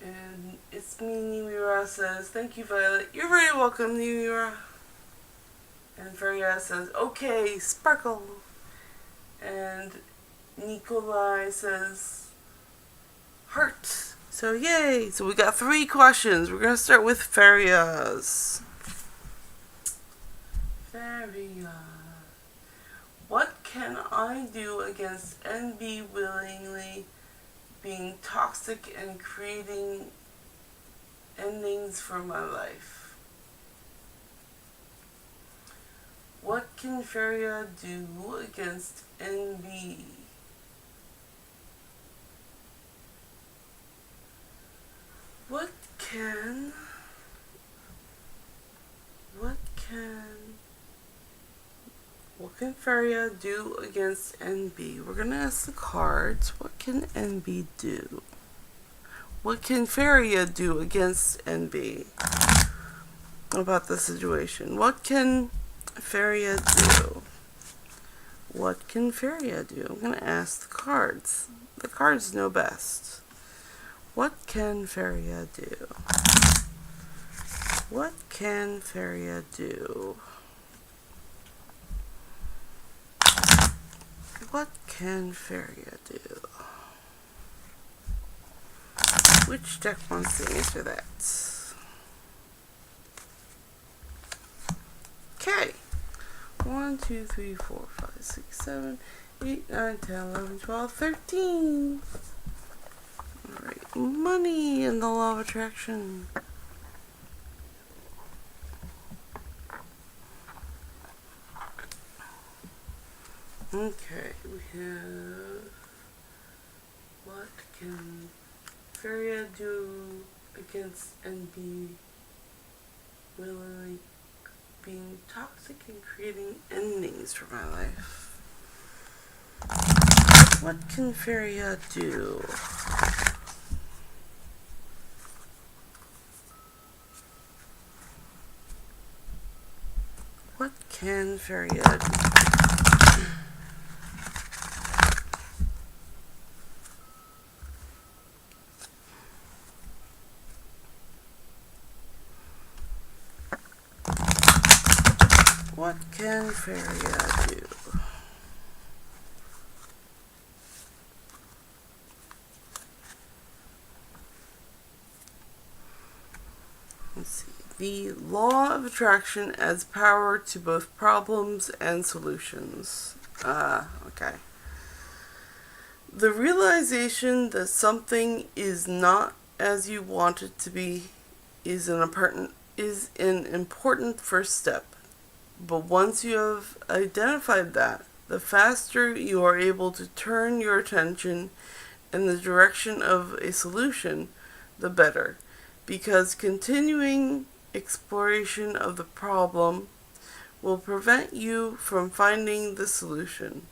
And it's me, Nimira says, thank you, Violet. You're very welcome, Nimira. And Feria says, okay, sparkle. And Nikolai says, heart. So yay. So we got 3 questions. We're going to start with Feria's. Feria. What can I do against NB willingly being toxic and creating endings for my life? What can Feria do against NB? What can Feria do against NB? We're gonna ask the cards, what can NB do? What can Feria do against NB about the situation? What can Feria do? What can Feria do? I'm gonna ask the cards. The cards know best. What can Feria do? What can Feria do? What can Feria do? Which deck wants to answer that? Okay. 1, 2, 3, 4, 5, 6, 7, 8, 9, 10, 11, 12, 13. Alright, money and the law of attraction. Okay, we have, what can Feria do against NB willingly being toxic and creating endings for my life? What can Feria do? What can Feria do? What can Feria do? Let's see. The law of attraction adds power to both problems and solutions. Okay. The realization that something is not as you want it to be is an important first step. But once you have identified that, the faster you are able to turn your attention in the direction of a solution, the better. Because continuing exploration of the problem will prevent you from finding the solution.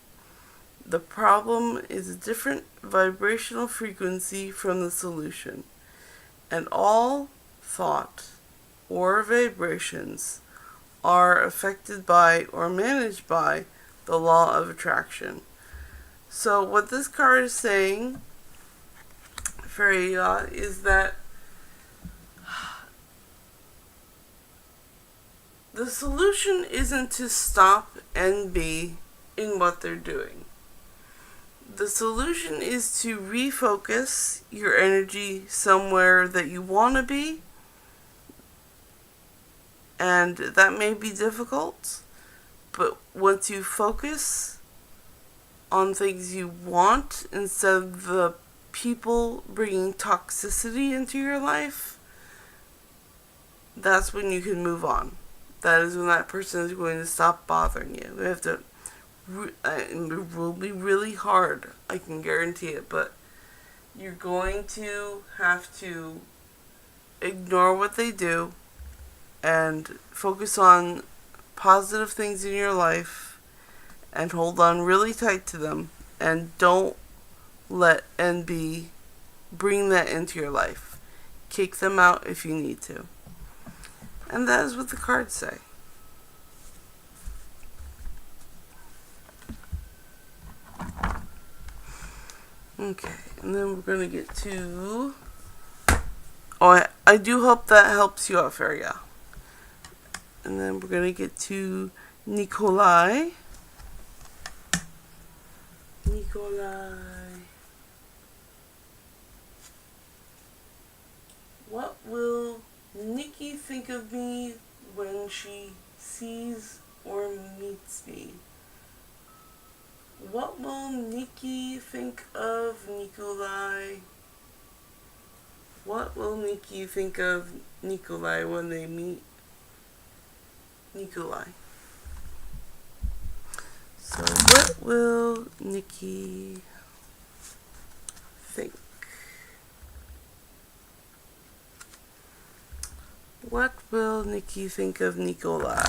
The problem is a different vibrational frequency from the solution, and all thought or vibrations are affected by or managed by the law of attraction. So what this card is saying, Feria, is that the solution isn't to stop NB in what they're doing. the solution is to refocus your energy somewhere that you want to be, and that may be difficult, but once you focus on things you want instead of the people bringing toxicity into your life, that's when you can move on. That is when that person is going to stop bothering you. We have to, it will be really hard, I can guarantee it, but you're going to have to ignore what they do and focus on positive things in your life and hold on really tight to them, and don't let envy bring that into your life. Kick them out if you need to. And that is what the cards say. Okay, and then we're going to get to... Oh, I do hope that helps you out, Feria. And then we're going to get to Nikolai. What will Nikki think of me when she sees or meets me? What will Nikki think of Nikolai? What will Nikki think of Nikolai when they meet Nikolai? So what will Nikki think? What will Nikki think of Nikolai?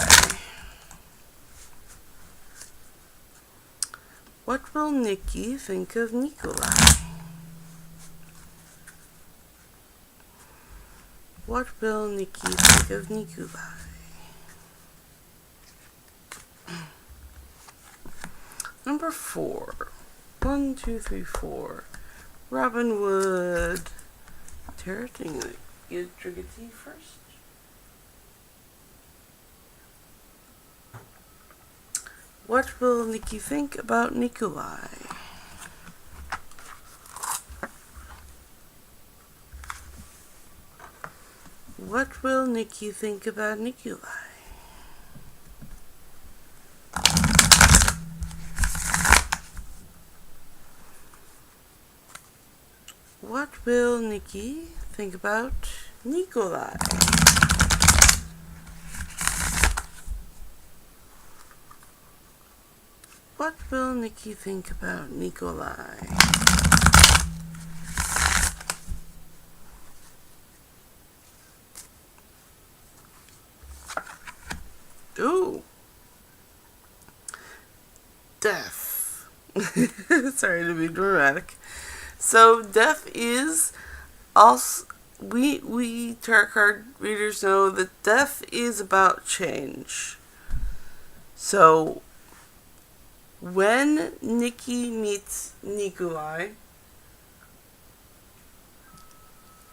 What will Nikki think of Nikolai? What will Nikki think of Nikolai? Number 4. 1, 2, 3, 4. Robin Wood. Tara, you drink a tea first? What will Nikki think about Nikolai? What will Nikki think about Nikolai? What will Nikki think about Nikolai? What will Nikki think about Nikolai? Ooh. Death. Sorry to be dramatic. So death is also, we tarot card readers know that death is about change. So when Nikki meets Nikolai,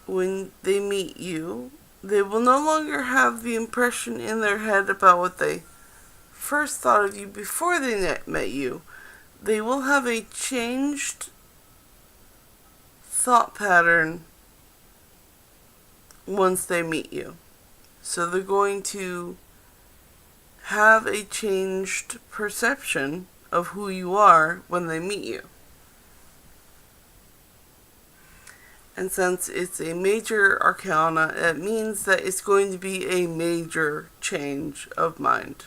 when they meet you, they will no longer have the impression in their head about what they first thought of you before they met you. They will have a changed thought pattern once they meet you. So they're going to have a changed perception of who you are when they meet you. And since it's a major arcana, it means that it's going to be a major change of mind.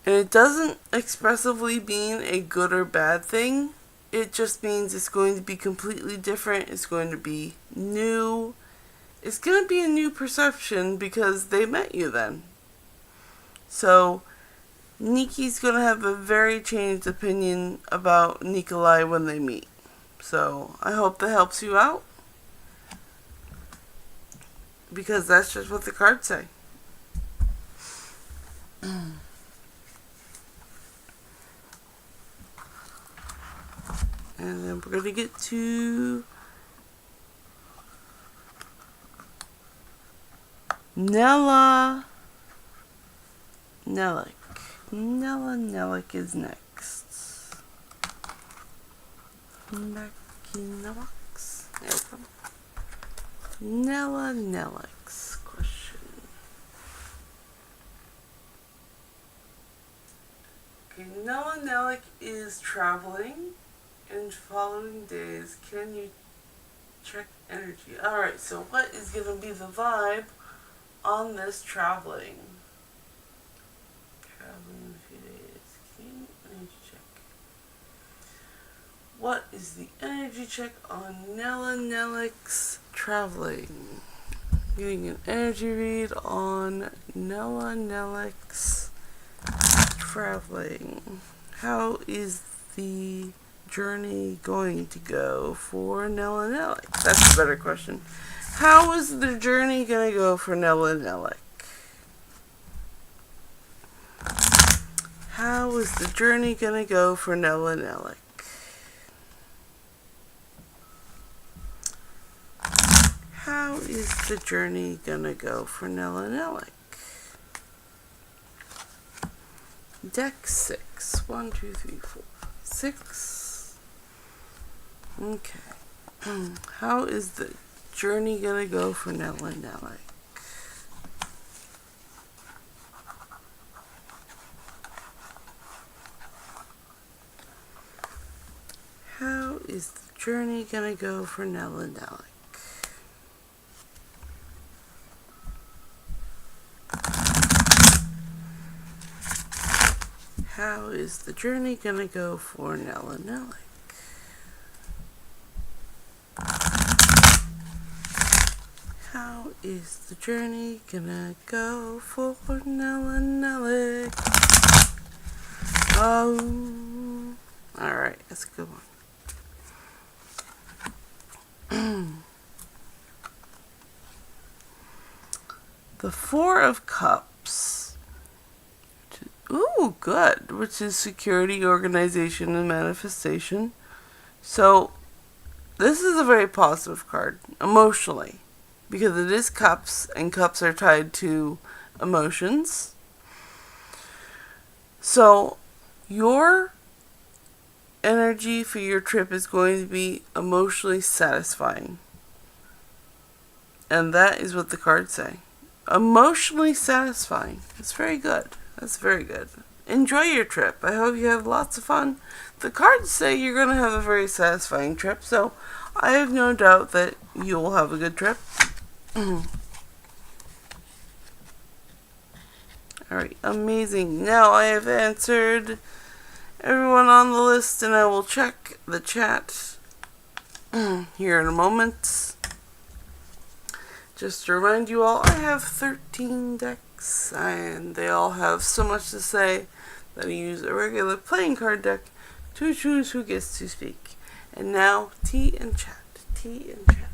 And it doesn't expressively mean a good or bad thing. It just means it's going to be completely different. It's going to be new. It's going to be a new perception because they met you then. So Nikki's going to have a very changed opinion about Nikolai when they meet. So I hope that helps you out, because that's just what the cards say. And then we're going to get to Nella Nellick. Nella Nellick is next. Back in the box. There we go. Nella Nellick's question. Okay, Nella Nellick is traveling in following days. Can you check energy? Alright, so what is going to be the vibe on this traveling? Traveling in a few days. Can you energy check? What is the energy check on Nella Nellick's traveling? Getting an energy read on Nella Nellick's traveling. How is the journey going to go for Nella Nellick? That's a better question. How is the journey going to go for Nella Nellick? How is the journey going to go for Nella Nellick? How is the journey going to go for Nella Nellick? Deck 6. 1, 2, 3, 4, 6. Okay. How is the journey going to go for Nella Nellick? How is the journey going to go for Nella Nellick? How is the journey gonna go for Nella Nellick? How is the journey gonna go for Nella Nellick? Oh, alright, that's a good one. The Four of Cups. Ooh, good. Which is security, organization, and manifestation. So, this is a very positive card, emotionally. Because it is cups, and cups are tied to emotions. So, your energy for your trip is going to be emotionally satisfying. And that is what the cards say. Emotionally satisfying. It's very good. That's very good. Enjoy your trip. I hope you have lots of fun. The cards say you're going to have a very satisfying trip, so I have no doubt that you will have a good trip. Alright, amazing. Now I have answered everyone on the list, and I will check the chat here in a moment. Just to remind you all, I have 13 decks, and they all have so much to say that I use a regular playing card deck to choose who gets to speak. And now, tea and chat. Tea and chat.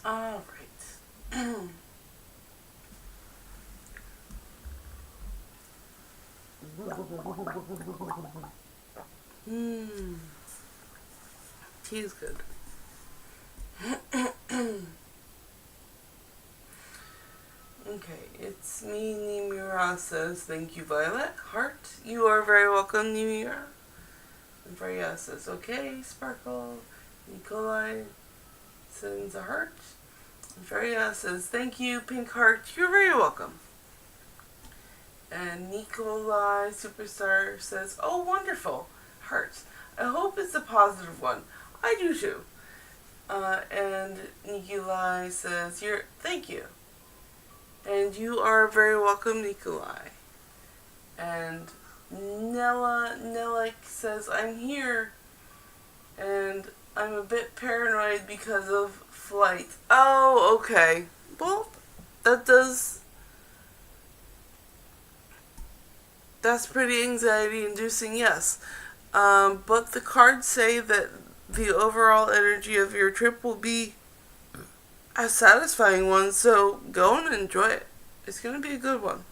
Alright. Tea is good. Okay, it's me, Nimura says, thank you, Violet. Heart, you are very welcome, Nimura. And Freya says, okay, Sparkle. Nikolai sends a heart. And Freya says, thank you, Pink Heart, you're very welcome. And Nikolai Superstar says, oh, wonderful, heart. I hope it's a positive one. I do too. And Nikolai says, thank you. And you are very welcome, Nikolai. And Nella Nellick says, I'm here. And I'm a bit paranoid because of flight. Oh, okay. Well, that's pretty anxiety inducing, yes. But the cards say that the overall energy of your trip will be a satisfying one, so go and enjoy it. It's going to be a good one.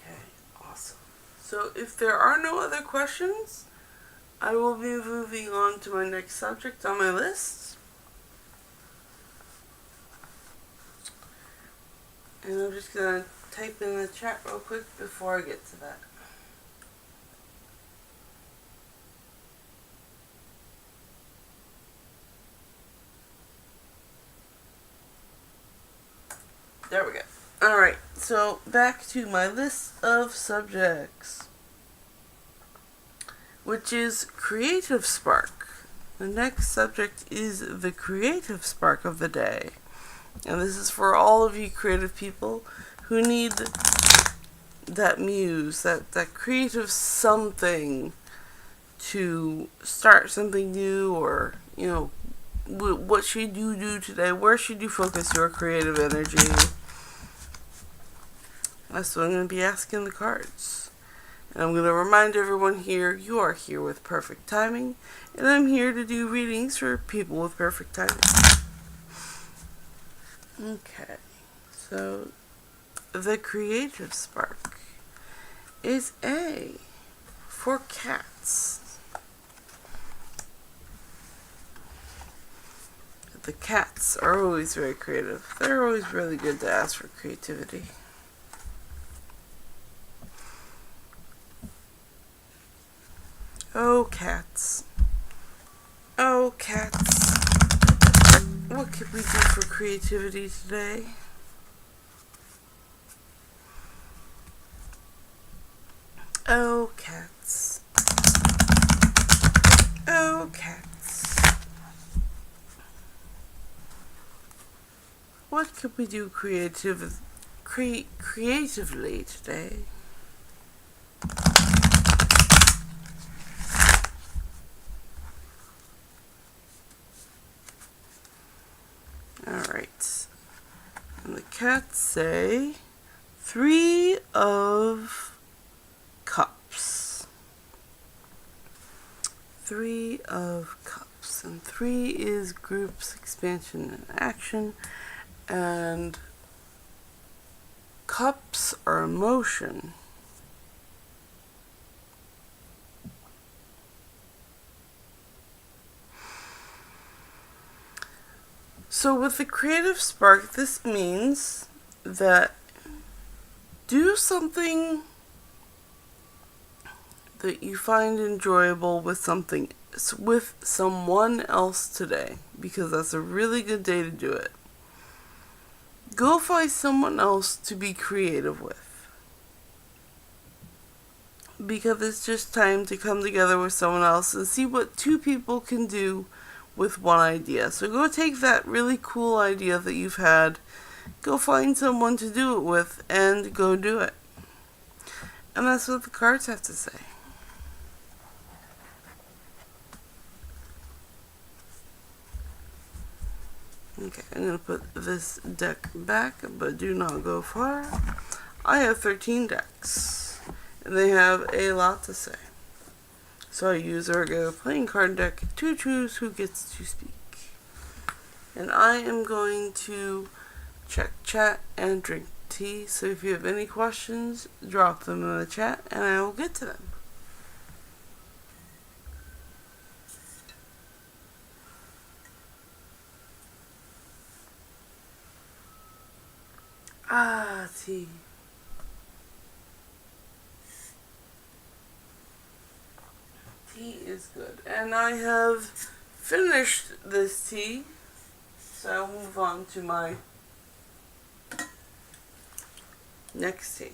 Okay, awesome. So if there are no other questions, I will be moving on to my next subject on my list. And I'm just going to type in the chat real quick before I get to that. There we go. Alright, so back to my list of subjects, which is creative spark. The next subject is the creative spark of the day. And this is for all of you creative people who need that muse, that creative something to start something new, or, you know, what should you do today? Where should you focus your creative energy? That's what I'm going to be asking the cards. And I'm going to remind everyone here, you are here with perfect timing, and I'm here to do readings for people with perfect timing. Okay, so the creative spark is A for cats. The cats are always very creative. They're always really good to ask for creativity. Oh, cats. Oh, cats. What could we do for creativity today? Oh, cats. Oh, cats. What could we do creatively today? Alright. And the cats say 3 of Cups. 3 of Cups. And 3 is groups, expansion, and action. And cups are emotion. So with the creative spark, this means that do something that you find enjoyable with someone else today, because that's a really good day to do it. Go find someone else to be creative with, because it's just time to come together with someone else and see what 2 people can do with one idea. So go take that really cool idea that you've had, go find someone to do it with, and go do it. And that's what the cards have to say. Okay, I'm going to put this deck back, but do not go far. I have 13 decks, and they have a lot to say. So I use our regular playing card deck to choose who gets to speak. And I am going to check chat and drink tea, so if you have any questions, drop them in the chat, and I will get to them. Ah, tea. Tea is good. And I have finished this tea, so I'll move on to my next tea.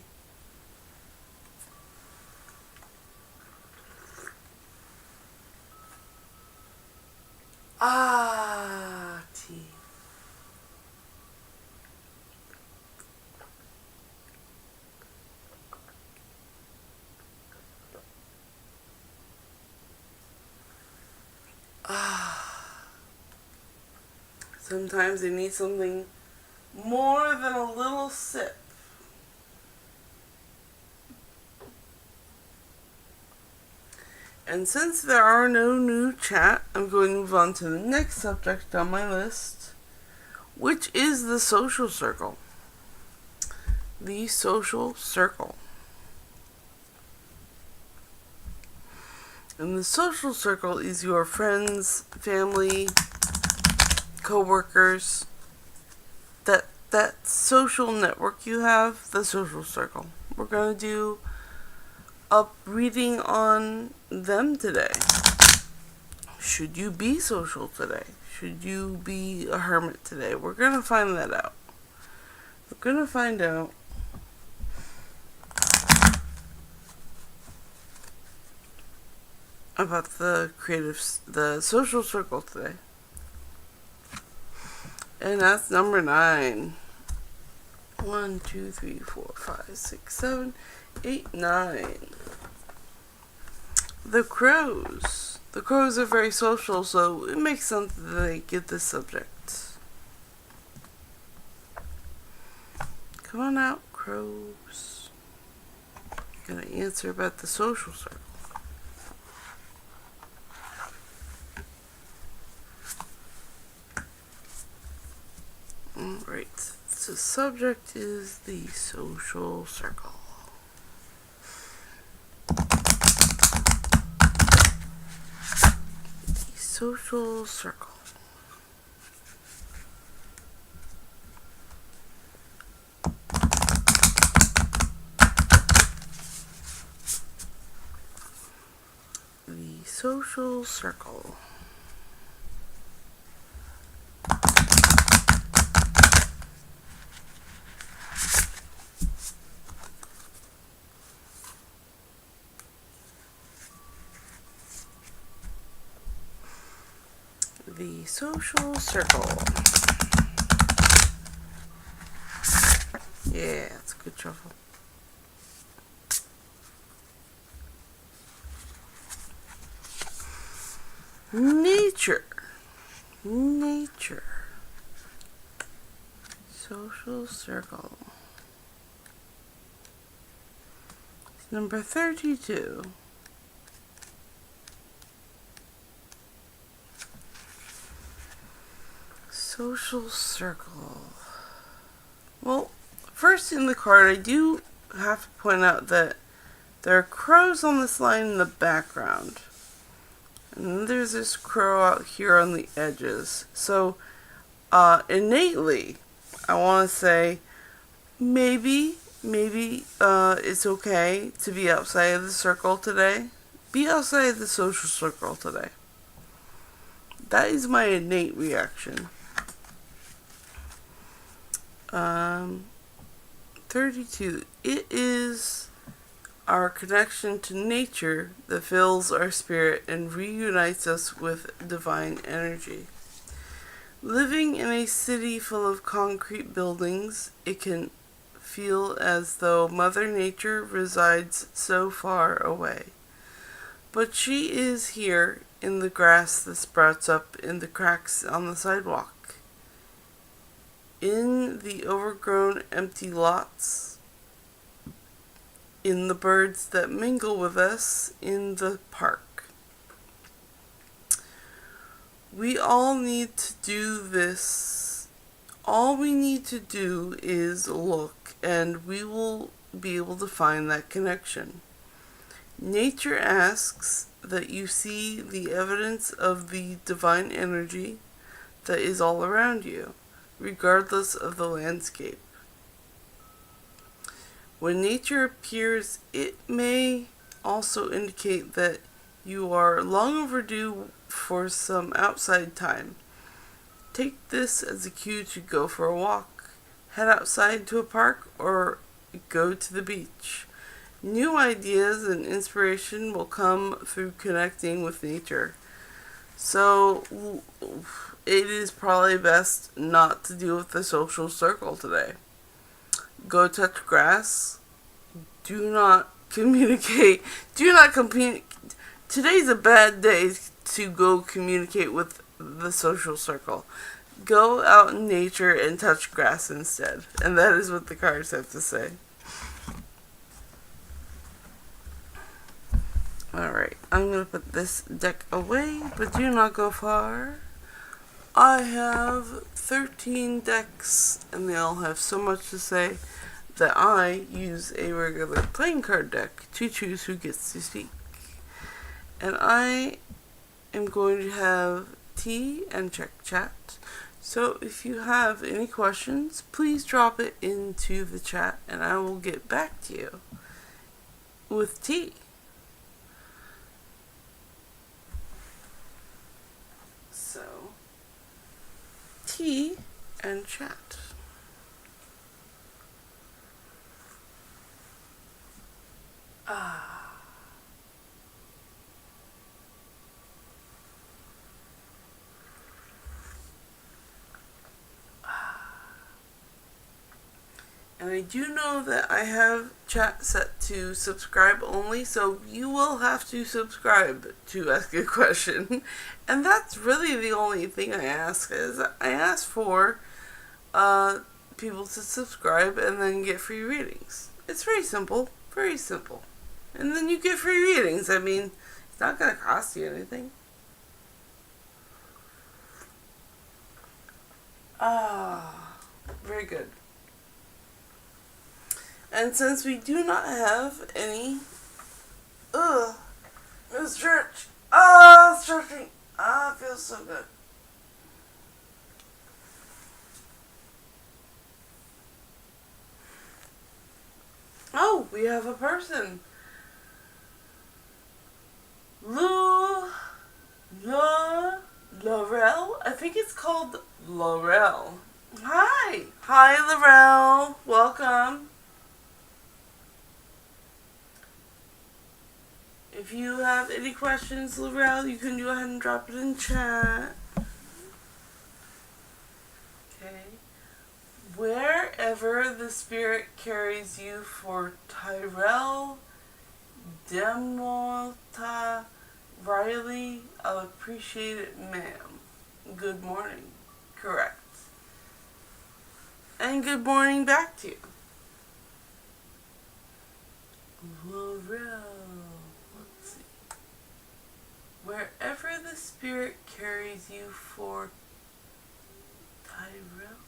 Ah, tea. Sometimes they need something more than a little sip. And since there are no new chat, I'm going to move on to the next subject on my list, which is the social circle. The social circle. And the social circle is your friends, family, co-workers, that social network you have, the social circle. We're going to do a reading on them today. Should you be social today? Should you be a hermit today? We're going to find that out. We're going to find out about the social circle today. And that's number 9. 1, 2, 3, 4, 5, 6, 7, 8, 9. The crows. The crows are very social, so it makes sense that they get this subject. Come on out, crows. I'm gonna answer about the social circle. Alright, the subject is the social circle. The social circle. The social circle. The social circle. Yeah, it's a good shuffle. Nature. Nature. Social circle. Number 32. Social circle. Well, first in the card, I do have to point out that there are crows on this line in the background. And then there's this crow out here on the edges. So, innately, I want to say, maybe it's okay to be outside of the circle today. Be outside of the social circle today. That is my innate reaction. 32. It is our connection to nature that fills our spirit and reunites us with divine energy. Living in a city full of concrete buildings, it can feel as though Mother Nature resides so far away. But she is here in the grass that sprouts up in the cracks on the sidewalk, in the overgrown empty lots, in the birds that mingle with us in the park. We all need to do this. All we need to do is look, and we will be able to find that connection. Nature asks that you see the evidence of the divine energy that is all around you, regardless of the landscape. When nature appears, it may also indicate that you are long overdue for some outside time. Take this as a cue to go for a walk, head outside to a park, or go to the beach. New ideas and inspiration will come through connecting with nature. So, it is probably best not to deal with the social circle today. Go touch grass. Do not communicate. Today's a bad day to go communicate with the social circle. Go out in nature and touch grass instead. And that is what the cards have to say. Alright, I'm going to put this deck away, but do not go far. I have 13 decks, and they all have so much to say that I use a regular playing card deck to choose who gets to speak. And I am going to have tea and check chat. So if you have any questions, please drop it into the chat and I will get back to you with tea. So, tea and chat. And I do know that I have chat set to subscribe only, so you will have to subscribe to ask a question. And that's really the only thing I ask, is I ask for people to subscribe and then get free readings. It's very simple, very simple. And then you get free readings. I mean, it's not going to cost you anything. Very good. And since we do not have any... It stretch. Stretching. It feels so good. Oh, we have a person. Laurel? I think it's called Laurel. Hi. Hi, Laurel. Welcome. If you have any questions, Laurel, you can go ahead and drop it in chat. Okay. Wherever the spirit carries you for Tyrell Demolta Riley, I'll appreciate it, ma'am. Good morning. Correct. And good morning back to you. Laurel. Let's see. Wherever the spirit carries you for Tyrell.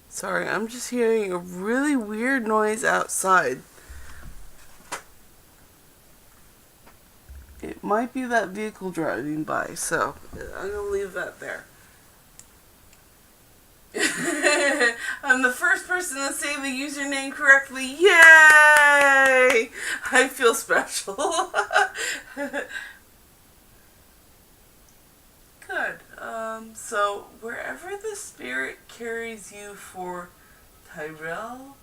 Sorry, I'm just hearing a really weird noise outside. It might be that vehicle driving by, so I'm gonna leave that there. I'm the first person to say the username correctly. Yay! I feel special. Good. So wherever the spirit carries you for Tyrell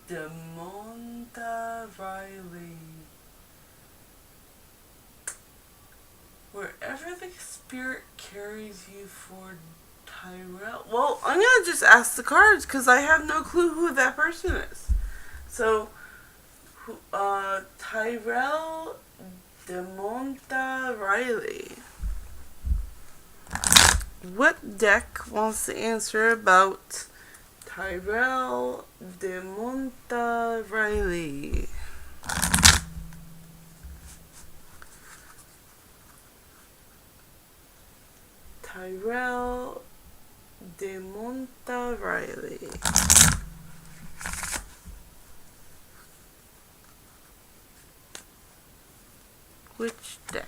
DeMonta Riley. Wherever the spirit carries you for Tyrell. Well, I'm gonna just ask the cards because I have no clue who that person is. So, Tyrell DeMonta Riley. What deck wants to answer about Tyrell DeMonta Riley? Tyrell DeMonta Riley. Which deck?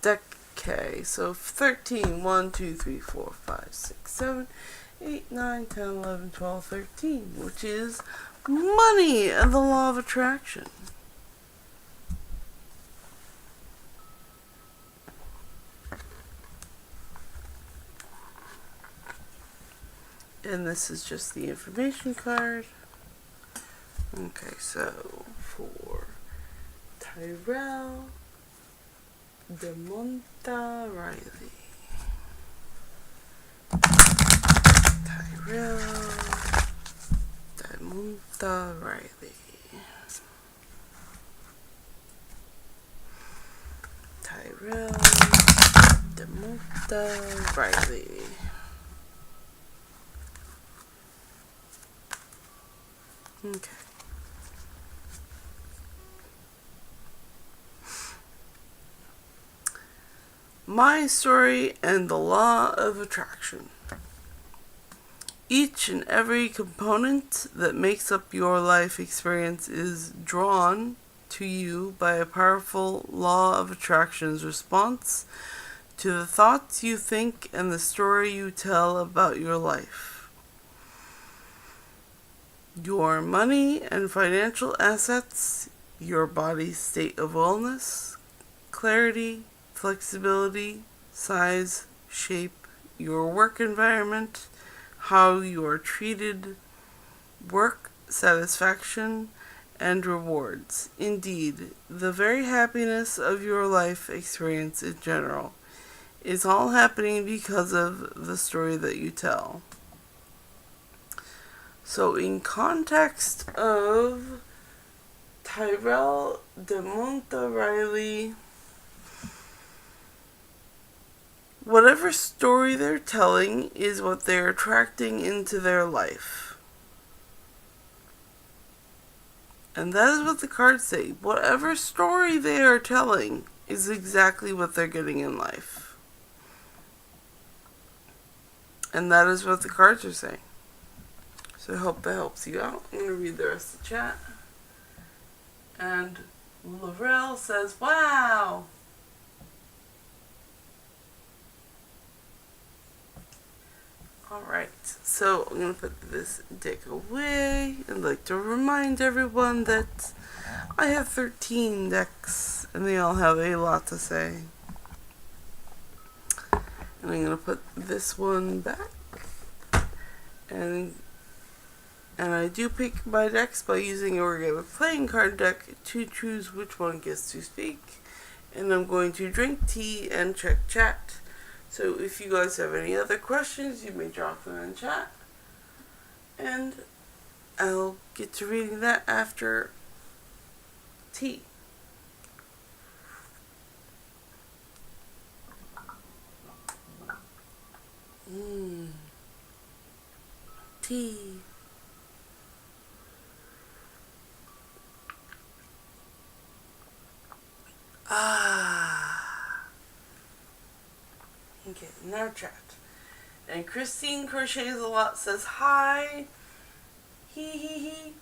Deck K. So 13, 1, 2, 3, 4, 5, 6, 7, 8, 9, 10, 11, 12, 13, which is money and the law of attraction. And this is just the information card. Okay, so for Tyrell DeMonta Riley. Tyrell DeMonta Riley. Tyrell DeMonta Riley. Okay. My story and the law of attraction. Each and every component that makes up your life experience is drawn to you by a powerful law of attraction's response to the thoughts you think and the story you tell about your life. Your money and financial assets, your body's state of wellness, clarity, flexibility, size, shape, your work environment, how you are treated, work satisfaction, and rewards. Indeed, the very happiness of your life experience in general is all happening because of the story that you tell. So in context of Tyrell DeMonta Riley, whatever story they're telling is what they're attracting into their life. And that is what the cards say. Whatever story they are telling is exactly what they're getting in life. And that is what the cards are saying. So I hope that helps you out. I'm going to read the rest of the chat. And Laurel says, wow! Alright, so I'm going to put this deck away. I'd like to remind everyone that I have 13 decks, and they all have a lot to say. And I'm going to put this one back. And I do pick my decks by using a regular playing card deck to choose which one gets to speak. And I'm going to drink tea and check chat. So if you guys have any other questions, you may drop them in chat. And I'll get to reading that after tea. Tea. Okay, now chat. And Christine Crochets a Lot says hi. Hee.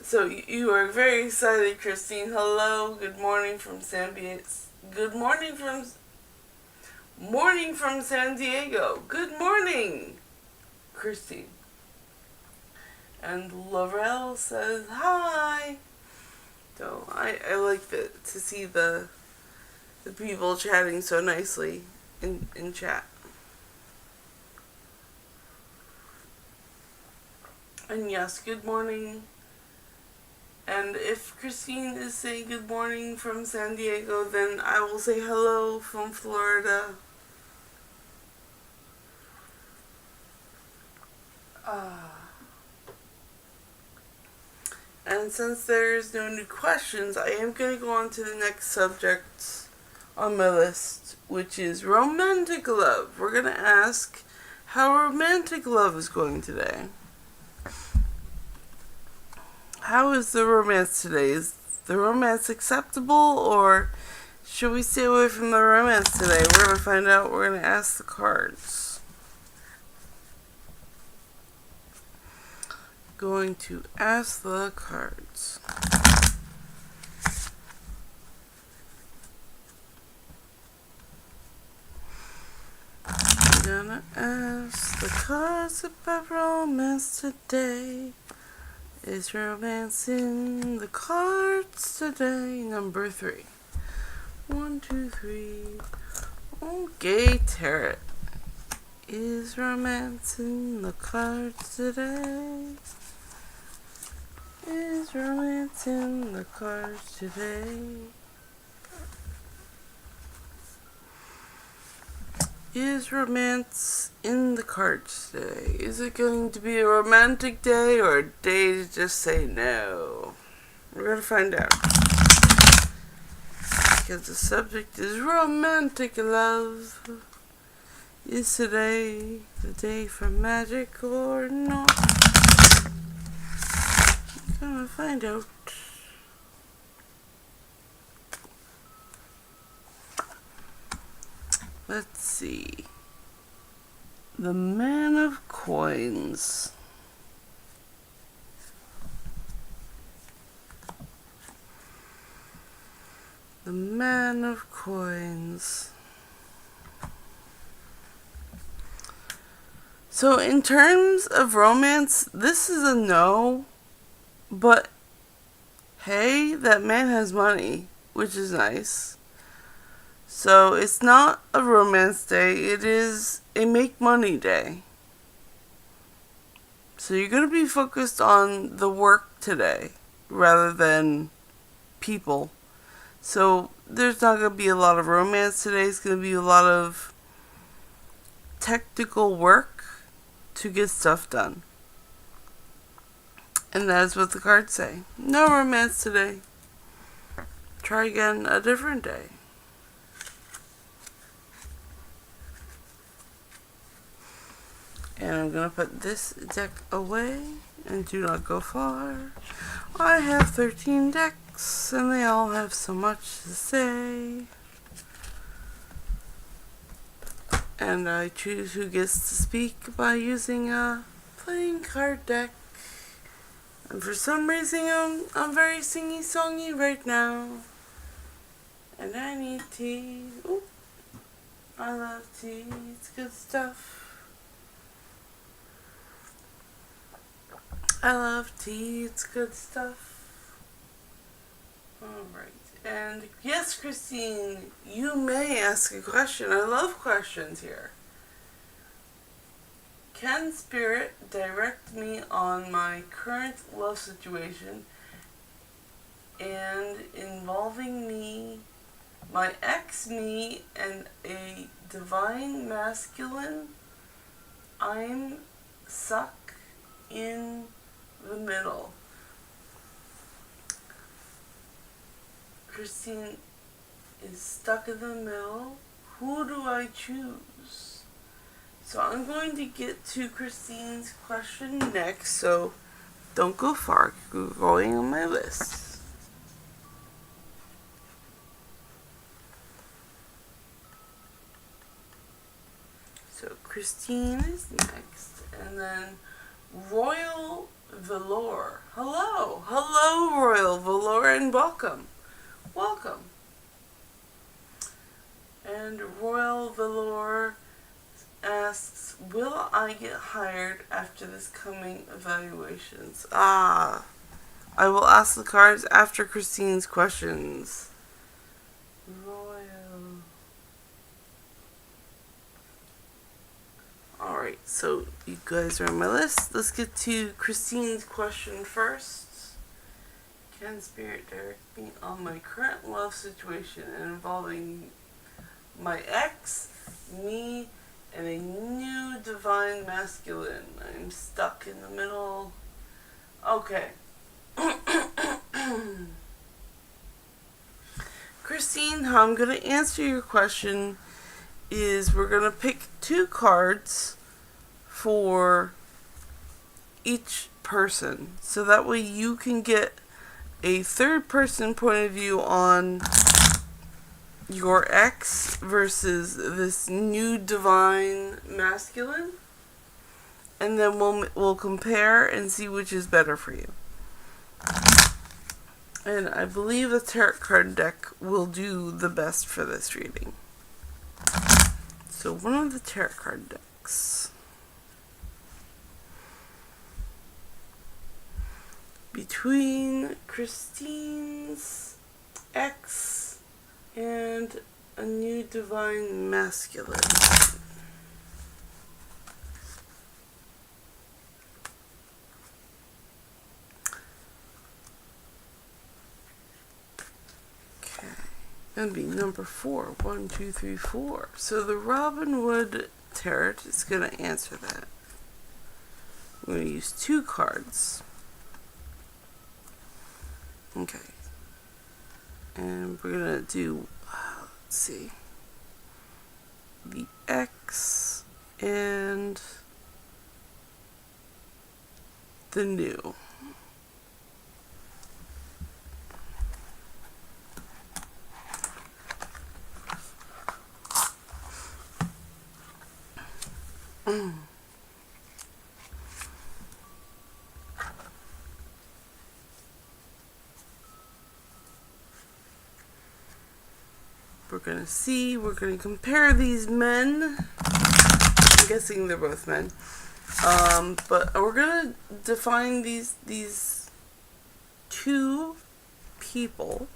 So you are very excited, Christine. Hello. Good morning from San Diego. Good morning from San Diego. Good morning, Christine. And Laurel says hi. So I like to see the people chatting so nicely in chat. And yes, good morning. And if Christine is saying good morning from San Diego, then I will say hello from Florida. And since there's no new questions, I am going to go on to the next subject on my list, which is romantic love. We're going to ask how romantic love is going today. How is the romance today? Is the romance acceptable, or should we stay away from the romance today? We're going to find out. We're going to ask the cards. Going to ask the cards. I'm gonna ask the cards about romance today. Is romance in the cards today? Number 3. 1, 2, 3. Okay, Tarot. Is romance in the cards today? Is romance in the cards today? Is romance in the cards today? Is it going to be a romantic day or a day to just say no? We're going to find out. Because the subject is romantic love. Is today the day for magic or not? I'm gonna find out. Let's see. The Man of Coins. The Man of Coins. So in terms of romance, this is a no, but hey, that man has money, which is nice. So it's not a romance day, it is a make money day. So you're going to be focused on the work today rather than people. So there's not going to be a lot of romance today, it's going to be a lot of technical work to get stuff done. And that is what the cards say. No romance today. Try again a different day. And I'm going to put this deck away and do not go far. I have 13 decks and they all have so much to say. And I choose who gets to speak by using a playing card deck. And for some reason I'm very singy-songy right now. And I need tea. Ooh, I love tea. It's good stuff. I love tea. It's good stuff. Alright. And yes, Christine, you may ask a question. I love questions here. Can Spirit direct me on my current love situation and involving me, my ex, me, and a divine masculine? I'm stuck in the middle. Christine is stuck in the middle. Who do I choose? So I'm going to get to Christine's question next, so don't go far. Keep going on my list. So Christine is next, and then Royal Velour. Hello. Hello, Royal Velour, and welcome. Welcome. And Royal Velour asks, will I get hired after this coming evaluations? I will ask the cards after Christine's questions. Royal. Alright, so you guys are on my list. Let's get to Christine's question first. Can Spirit direct me on my current love situation involving my ex, me, and a new divine masculine? I'm stuck in the middle. Okay. Christine, how I'm going to answer your question is we're going to pick 2 cards for each person. So that way you can get a third person point of view on your ex versus this new divine masculine, and then we'll compare and see which is better for you. And I believe the tarot card deck will do the best for this reading. So one of the tarot card decks. Between Christine's ex and a new divine masculine. Okay. That'd be number 4. 1, 2, 3, 4. So the Robin Wood Tarot is going to answer that. I'm going to use 2 cards. Okay. And we're going to do, let's see, the X and the new. We're going to compare these men. I'm guessing they're both men. But we're going to define these two people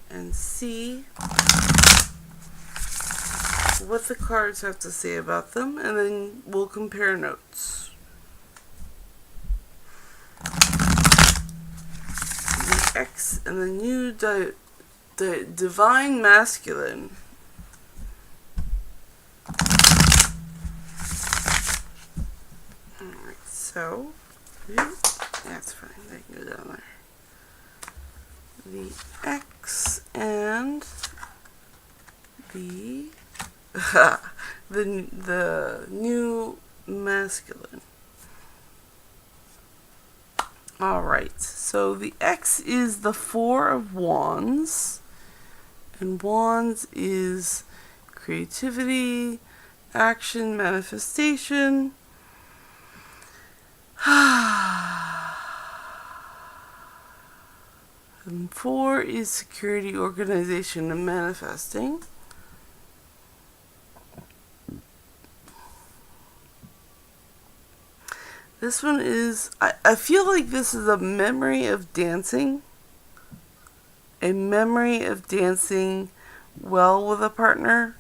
and see what the cards have to say about them, and then we'll compare notes. The X and the new divine masculine. Alright, so that's fine, they can go down there. The X and the the new masculine. Alright, so the X is the Four of Wands, and Wands is creativity, action, manifestation. And 4 is security, organization, and manifesting. This one is, I feel like this is a memory of dancing. A memory of dancing well with a partner,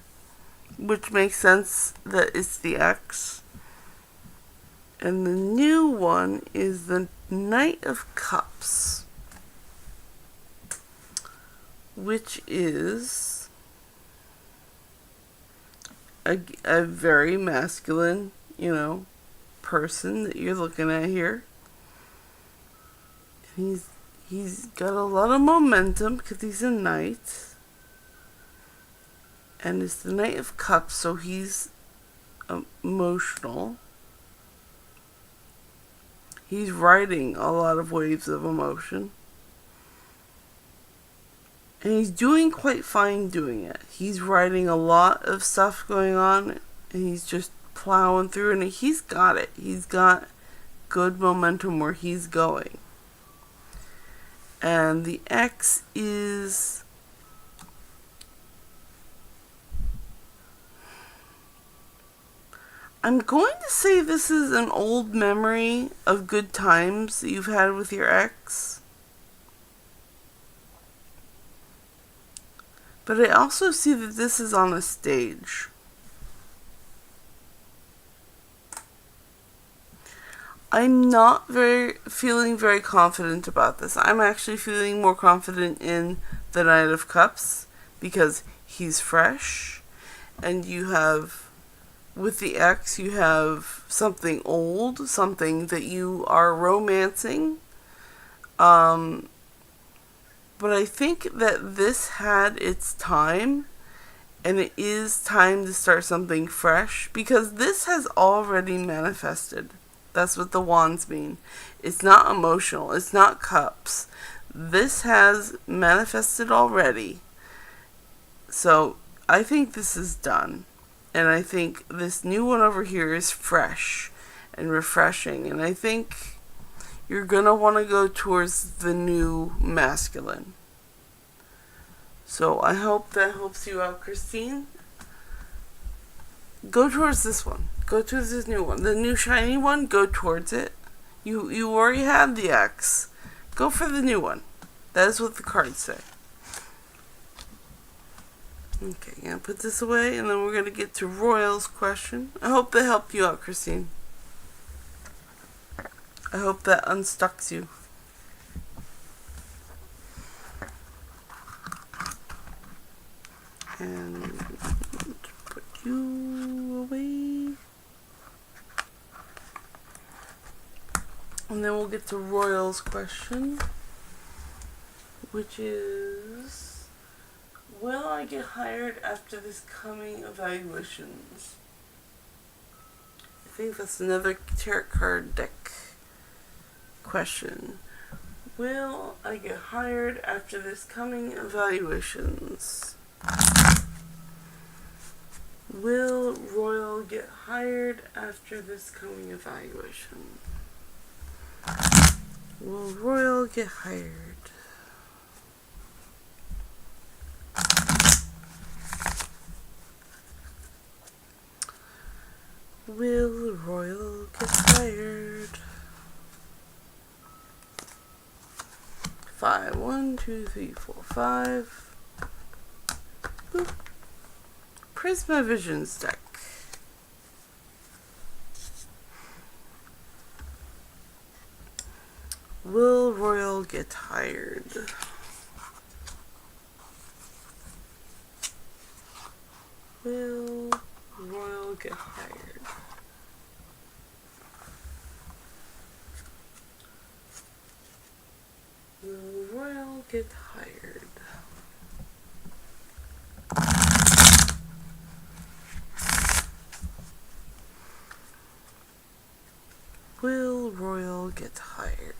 which makes sense that it's the X. And the new one is the Knight of Cups, which is a very masculine, person that you're looking at here. He's got a lot of momentum because he's a knight, and it's the Knight of Cups, so he's emotional. He's riding a lot of waves of emotion, and he's doing quite fine doing it. He's riding a lot of stuff going on, and he's just plowing through, and he's got it. He's got good momentum where he's going. And the X is I'm going to say this is an old memory of good times that you've had with your ex. But I also see that this is on a stage. I'm not feeling very confident about this. I'm actually feeling more confident in the Knight of Cups because he's fresh, and you have, with the X, you have something old, something that you are romancing. But I think that this had its time, and it is time to start something fresh, because this has already manifested. That's what the wands mean. It's not emotional. It's not cups. This has manifested already. So I think this is done. And I think this new one over here is fresh and refreshing. And I think you're going to want to go towards the new masculine. So I hope that helps you out, Christine. Go towards this one. Go towards this new one. The new shiny one, go towards it. You already had the X. Go for the new one. That is what the cards say. Okay, I'm going to put this away, and then we're going to get to Royal's question. I hope that helped you out, Christine. I hope that unstucks you. And put you away. And then we'll get to Royal's question, which is, will I get hired after this coming evaluations? I think that's another tarot card deck question. Will I get hired after this coming evaluations? Will Royal get hired after this coming evaluation? Will Royal get hired? Will Royal get hired? 5, 1, 2, 3, 4, 5. Boop. Prismavision's deck. Will Royal get hired? Will Royal get hired? Will Royal get hired? Will Royal get hired?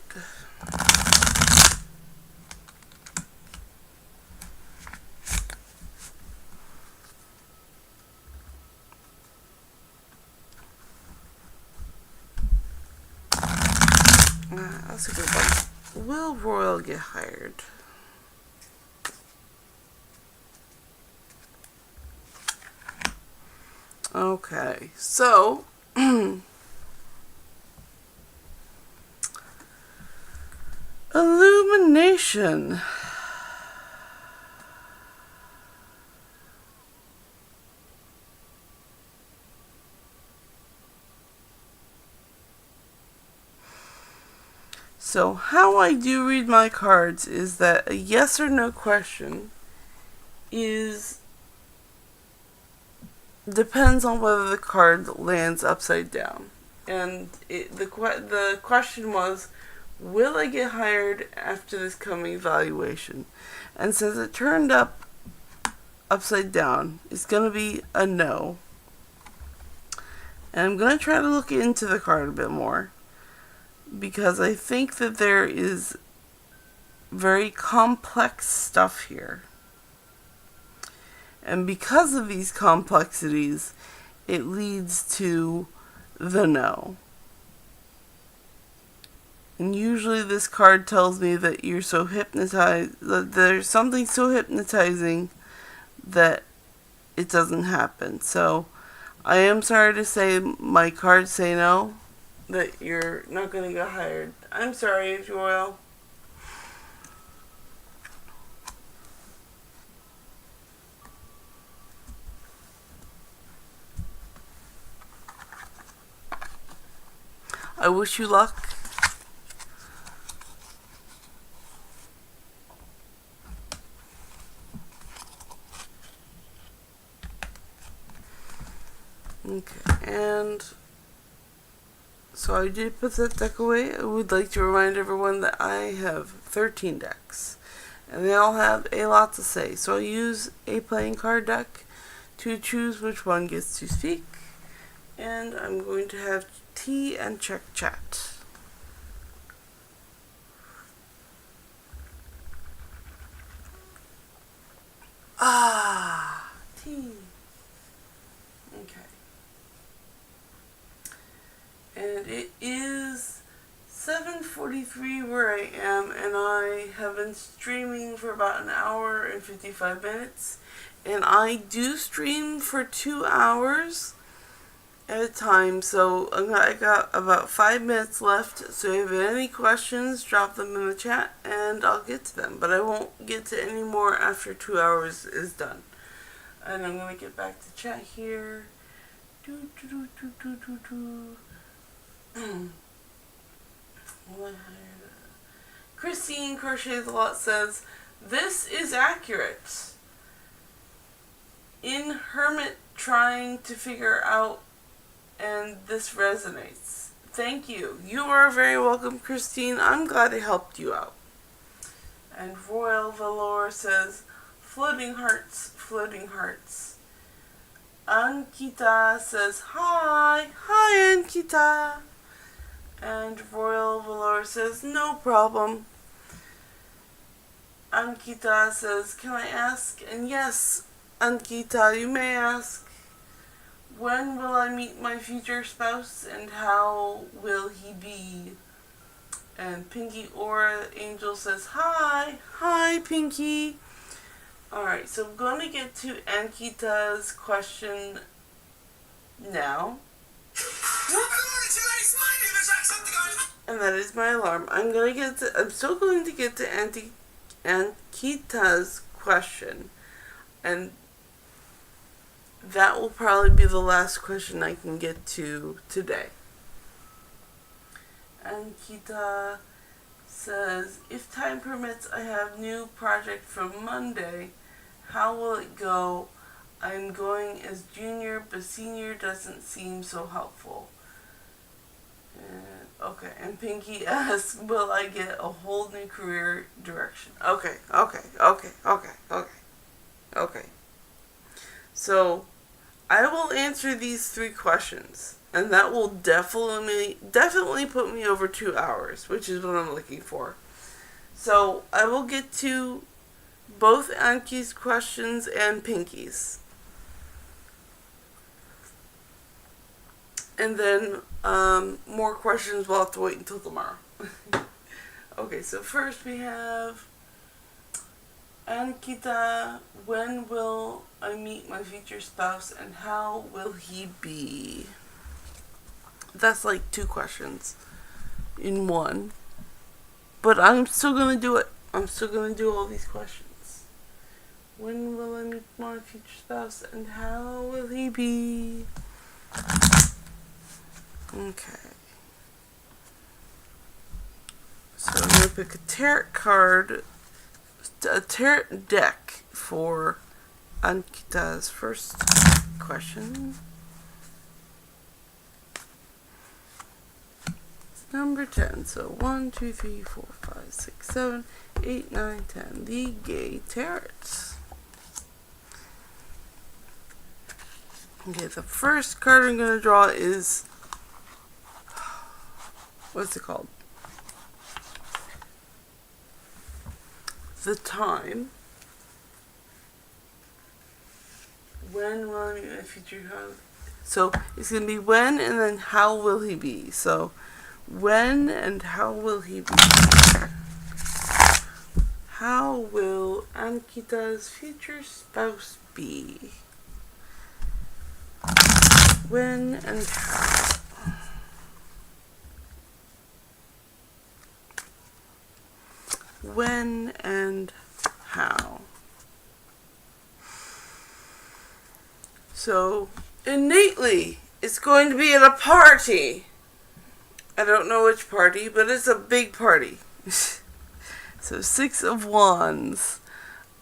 That's a good one. Will Royal get hired? Okay, so Illumination. So how I do read my cards is that a yes or no question depends on whether the card lands upside down. And the question was, will I get hired after this coming evaluation? And since it turned up upside down, it's going to be a no. And I'm going to try to look into the card a bit more, because I think that there is very complex stuff here. And because of these complexities, it leads to the no. And usually this card tells me that you're so hypnotized, that there's something so hypnotizing that it doesn't happen. So I am sorry to say my cards say no, that you're not going to get hired. I'm sorry, Royal. I wish you luck. Okay, and so I did put that deck away. I would like to remind everyone that I have 13 decks, and they all have a lot to say. So I use a playing card deck to choose which one gets to speak, and I'm going to have tea and check chat. Tea. Okay. And it is 7:43 where I am, and I have been streaming for about an hour and 55 minutes. And I do stream for 2 hours at a time, so I got about 5 minutes left. So if you have any questions, drop them in the chat and I'll get to them. But I won't get to any more after 2 hours is done. And I'm going to get back to chat here. Christine Crochets a Lot says, this is accurate. In Hermit trying to figure out, and this resonates. Thank you. You are very welcome, Christine. I'm glad I helped you out. And Royal Valor says, floating hearts, floating hearts. Ankita says, hi. Hi, Ankita. And Royal Valor says, no problem. Ankita says, can I ask? And yes, Ankita, you may ask. When will I meet my future spouse and how will he be? And Pinky Aura Angel says, hi. Hi, Pinky. Alright, so I'm going to get to Ankita's question now. And that is my alarm. I'm still going to get to Ankita's question. And that will probably be the last question I can get to today. Ankita says, if time permits, I have new project from Monday. How will it go? I'm going as junior, but senior doesn't seem so helpful. Okay, and Pinky asks, will I get a whole new career direction? Okay. So, I will answer these 3 questions, and that will definitely put me over 2 hours, which is what I'm looking for. So, I will get to both Anki's questions and Pinky's. And then, more questions will have to wait until tomorrow. Okay, so first we have Ankita, when will I meet my future spouse and how will he be? That's like 2 questions in one. But I'm still going to do it. I'm still going to do all these questions. When will I meet my future spouse and how will he be? Okay. So I'm going to pick a tarot card, a tarot deck for Ankita's first question. It's number 10. So 1, 2, 3, 4, 5, 6, 7, 8, 9, 10. The Gay Tarot. Okay, the first card I'm going to draw is, what's it called? The Time. When will I meet my future husband? So it's going to be when and then how will he be. So when and how will he be? How will Ankita's future spouse be? When and how? When and how? So, innately, it's going to be at a party. I don't know which party, but it's a big party. So, 6 of Wands.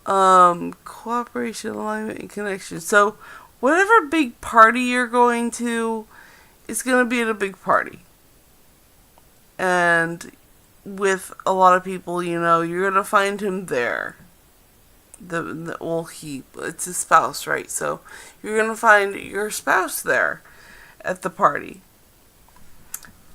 Cooperation, alignment, and connection. So, whatever big party you're going to, it's going to be at a big party. And with a lot of people, you know, you're going to find him there. It's his spouse, right? So you're going to find your spouse there at the party.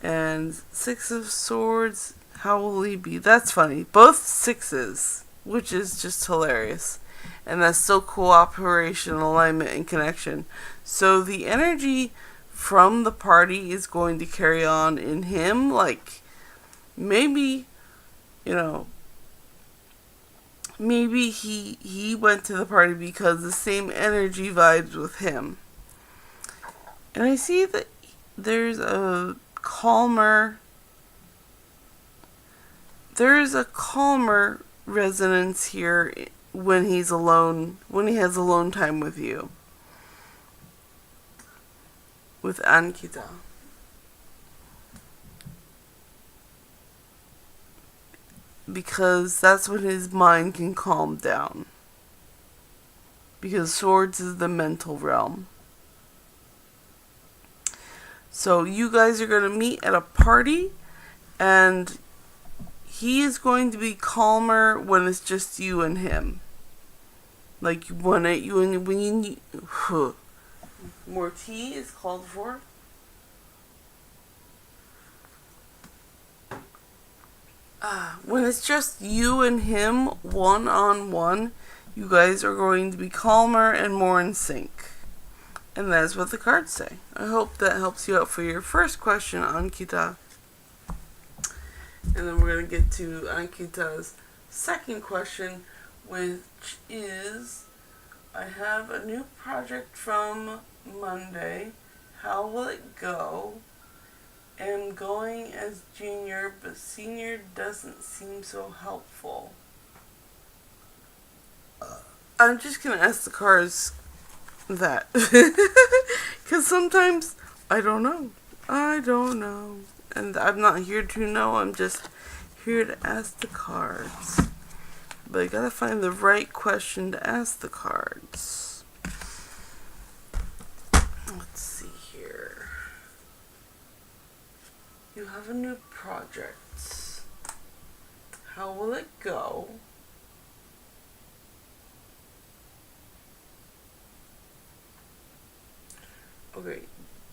And 6 of Swords, how will he be? That's funny. Both 6s, which is just hilarious. And that's still cooperation, alignment, and connection. So the energy from the party is going to carry on in him. Like, maybe, you know, maybe he went to the party because the same energy vibes with him. And I see that there's a calmer resonance here when he's alone, when he has alone time with you, with Ankita. Because that's when his mind can calm down. Because Swords is the mental realm. So you guys are going to meet at a party, and he is going to be calmer when it's just you and him. Like when you more tea is called for. When it's just you and him, one-on-one, you guys are going to be calmer and more in sync. And that is what the cards say. I hope that helps you out for your first question, Ankita. And then we're going to get to Ankita's second question, which is, I have a new project from Monday. How will it go? Am going as junior, but senior doesn't seem so helpful. I'm just going to ask the cards that. Because sometimes I don't know. And I'm not here to know. I'm just here to ask the cards. But I gotta find the right question to ask the cards. Let's see here. You have a new project. How will it go? Okay,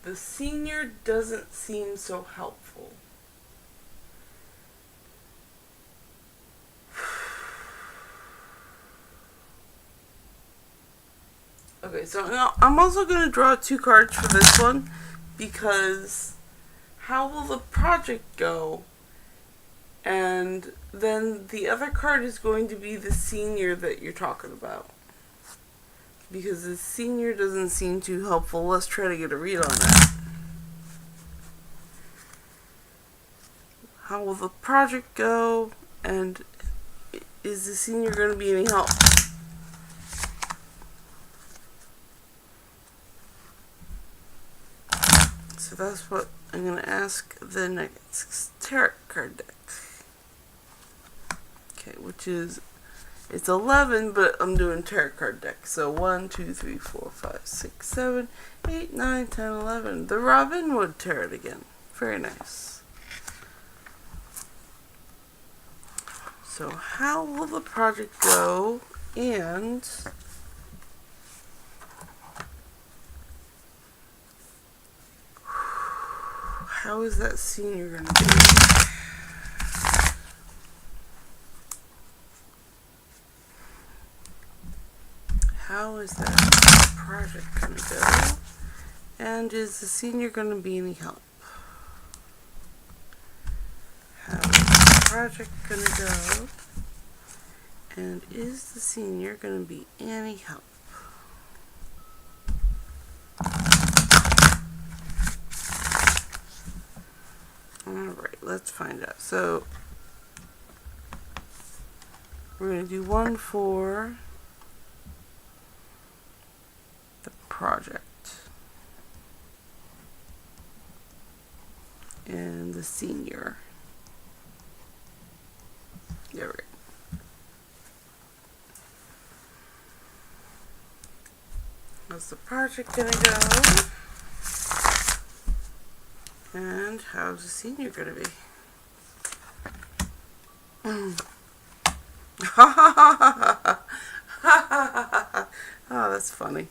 the senior doesn't seem so helpful. Okay, so now I'm also going to draw 2 cards for this one, because how will the project go? And then the other card is going to be the senior that you're talking about. Because the senior doesn't seem too helpful. Let's try to get a read on that. How will the project go? And is the senior going to be any help? So that's what I'm going to ask the next tarot card deck. Okay, which is, it's 11, but I'm doing tarot card deck. So 1, 2, 3, 4, 5, 6, 7, 8, 9, 10, 11. The Robin Wood Tarot again. Very nice. So how will the project go? And how is that senior going to be? How is that project going to go? And is the senior going to be any help? How is the project going to go? And is the senior going to be any help? Alright, let's find out. So, we're going to do 1 for the project. And the senior. There we go. How's the project gonna go? And how's the senior gonna be? Oh, that's funny.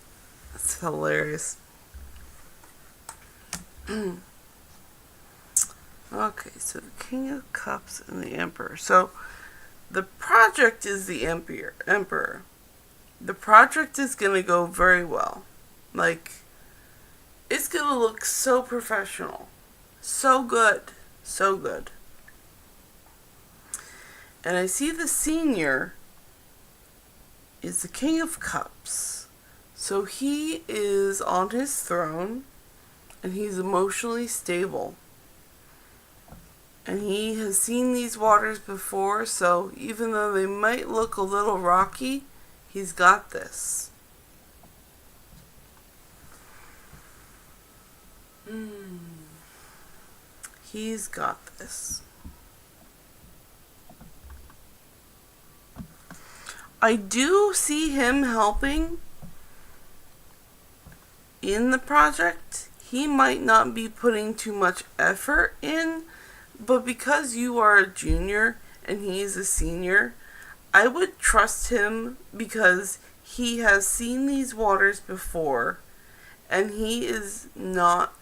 That's hilarious. Okay, so the King of Cups and the Emperor. So the project is the Emperor. The project is going to go very well. Like, it's going to look so professional. So good. So good. And I see the senior is the King of Cups. So he is on his throne and he's emotionally stable. And he has seen these waters before, so even though they might look a little rocky, he's got this. He's got this. I do see him helping in the project. He might not be putting too much effort in, but because you are a junior and he's a senior, I would trust him because he has seen these waters before and he is not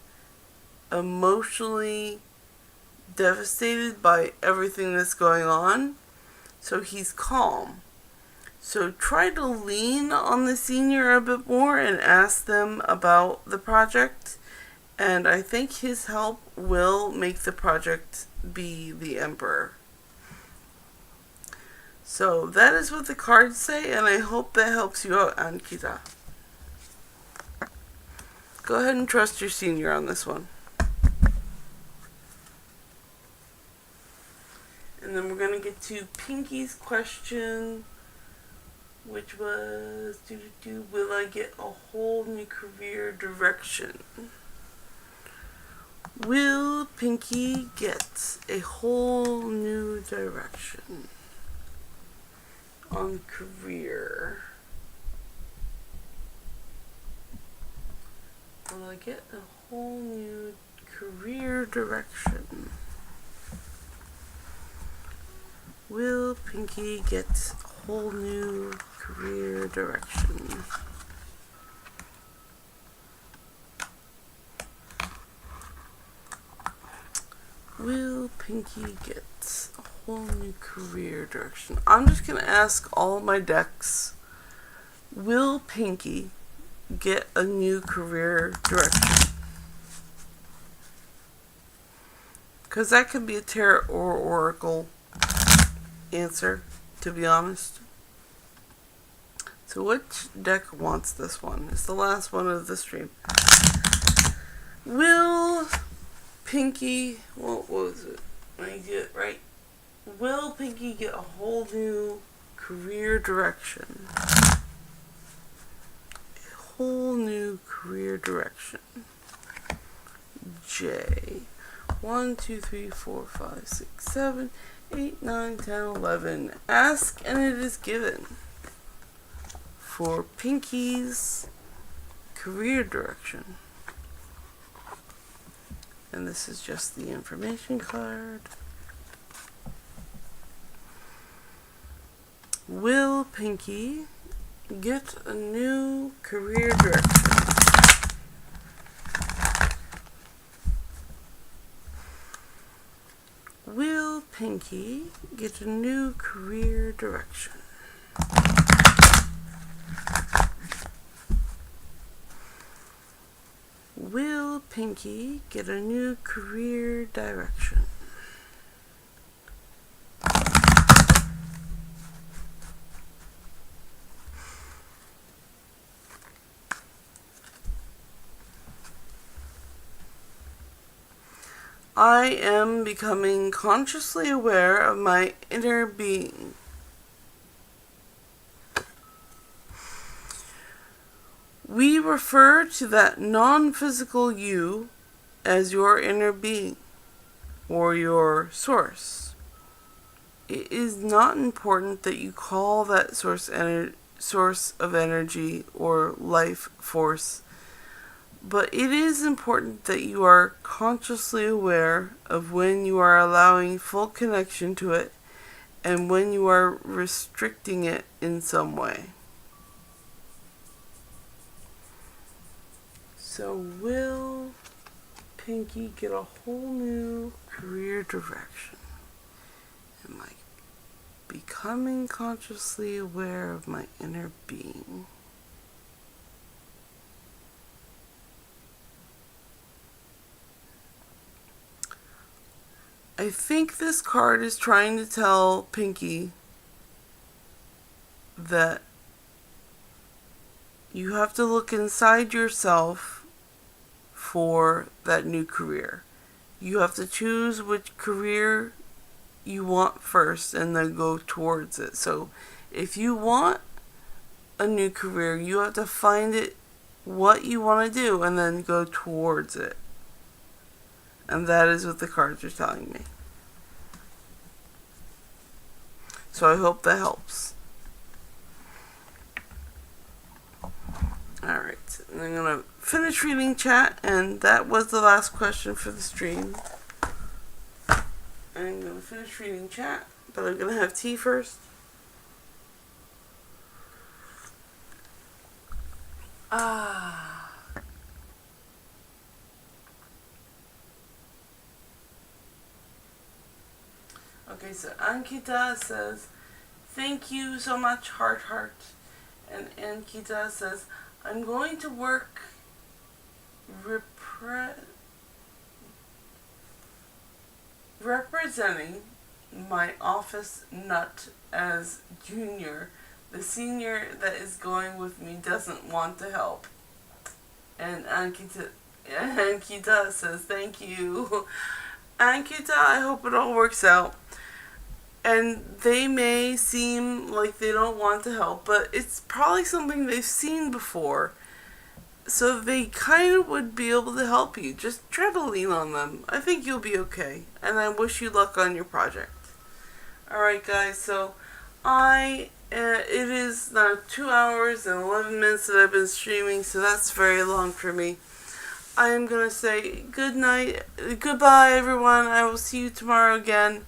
emotionally devastated by everything that's going on. So he's calm. So try to lean on the senior a bit more and ask them about the project. And I think his help will make the project be the emperor. So that is what the cards say, and I hope that helps you out, Ankita. Go ahead and trust your senior on this one. And then we're going to get to Pinky's question, which was, will I get a whole new career direction? Will Pinky get a whole new direction on career? Will I get a whole new career direction? Will Pinky get a whole new career direction? Will Pinky get a whole new career direction? I'm just going to ask all my decks, will Pinky get a new career direction? Because that could be a tarot or oracle answer, to be honest. So which deck wants this one? It's the last one of the stream. Will Pinky, what was it? Let me get it right. Will Pinky get a whole new career direction? A whole new career direction. J. 1, 2, 3, 4, 5, 6, 7, 8, 9, 10, 11. Ask and it is given for Pinky's career direction. And this is just the information card. Will Pinky get a new career direction? Will Pinky get a new career direction? Will Pinky get a new career direction? I am becoming consciously aware of my inner being. We refer to that non-physical you as your inner being or your source. It is not important that you call that source of energy or life force, but it is important that you are consciously aware of when you are allowing full connection to it and when you are restricting it in some way. So will Pinky get a whole new career direction? Am I becoming consciously aware of my inner being? I think this card is trying to tell Pinky that you have to look inside yourself for that new career. You have to choose which career you want first and then go towards it. So if you want a new career, you have to find it, what you want to do, and then go towards it. And that is what the cards are telling me. So I hope that helps. Alright, and I'm going to finish reading chat, and that was the last question for the stream. I'm going to finish reading chat, but I'm going to have tea first. Okay, so Ankita says, Thank you so much, Heart Heart. And Ankita says, I'm going to work representing my office nut as junior. The senior that is going with me doesn't want to help. And Ankita says, thank you. Ankita, I hope it all works out. And they may seem like they don't want to help, but it's probably something they've seen before. So they kind of would be able to help you. Just try to lean on them. I think you'll be okay. And I wish you luck on your project. Alright guys, so it is now 2 hours and 11 minutes that I've been streaming, so that's very long for me. I am going to say good night, goodbye everyone. I will see you tomorrow again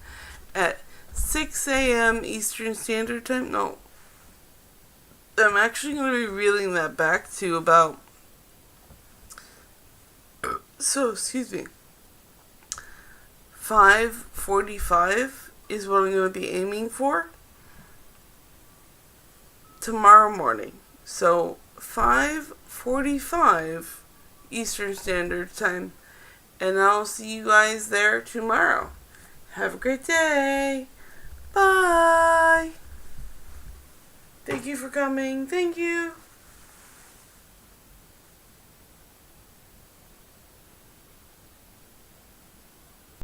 at 6 a.m. Eastern Standard Time. No, I'm actually going to be reeling that back to about, excuse me, 5:45 is what I'm going to be aiming for tomorrow morning. So 5:45 Eastern Standard Time, and I'll see you guys there tomorrow. Have a great day. Bye. Thank you for coming. Thank you.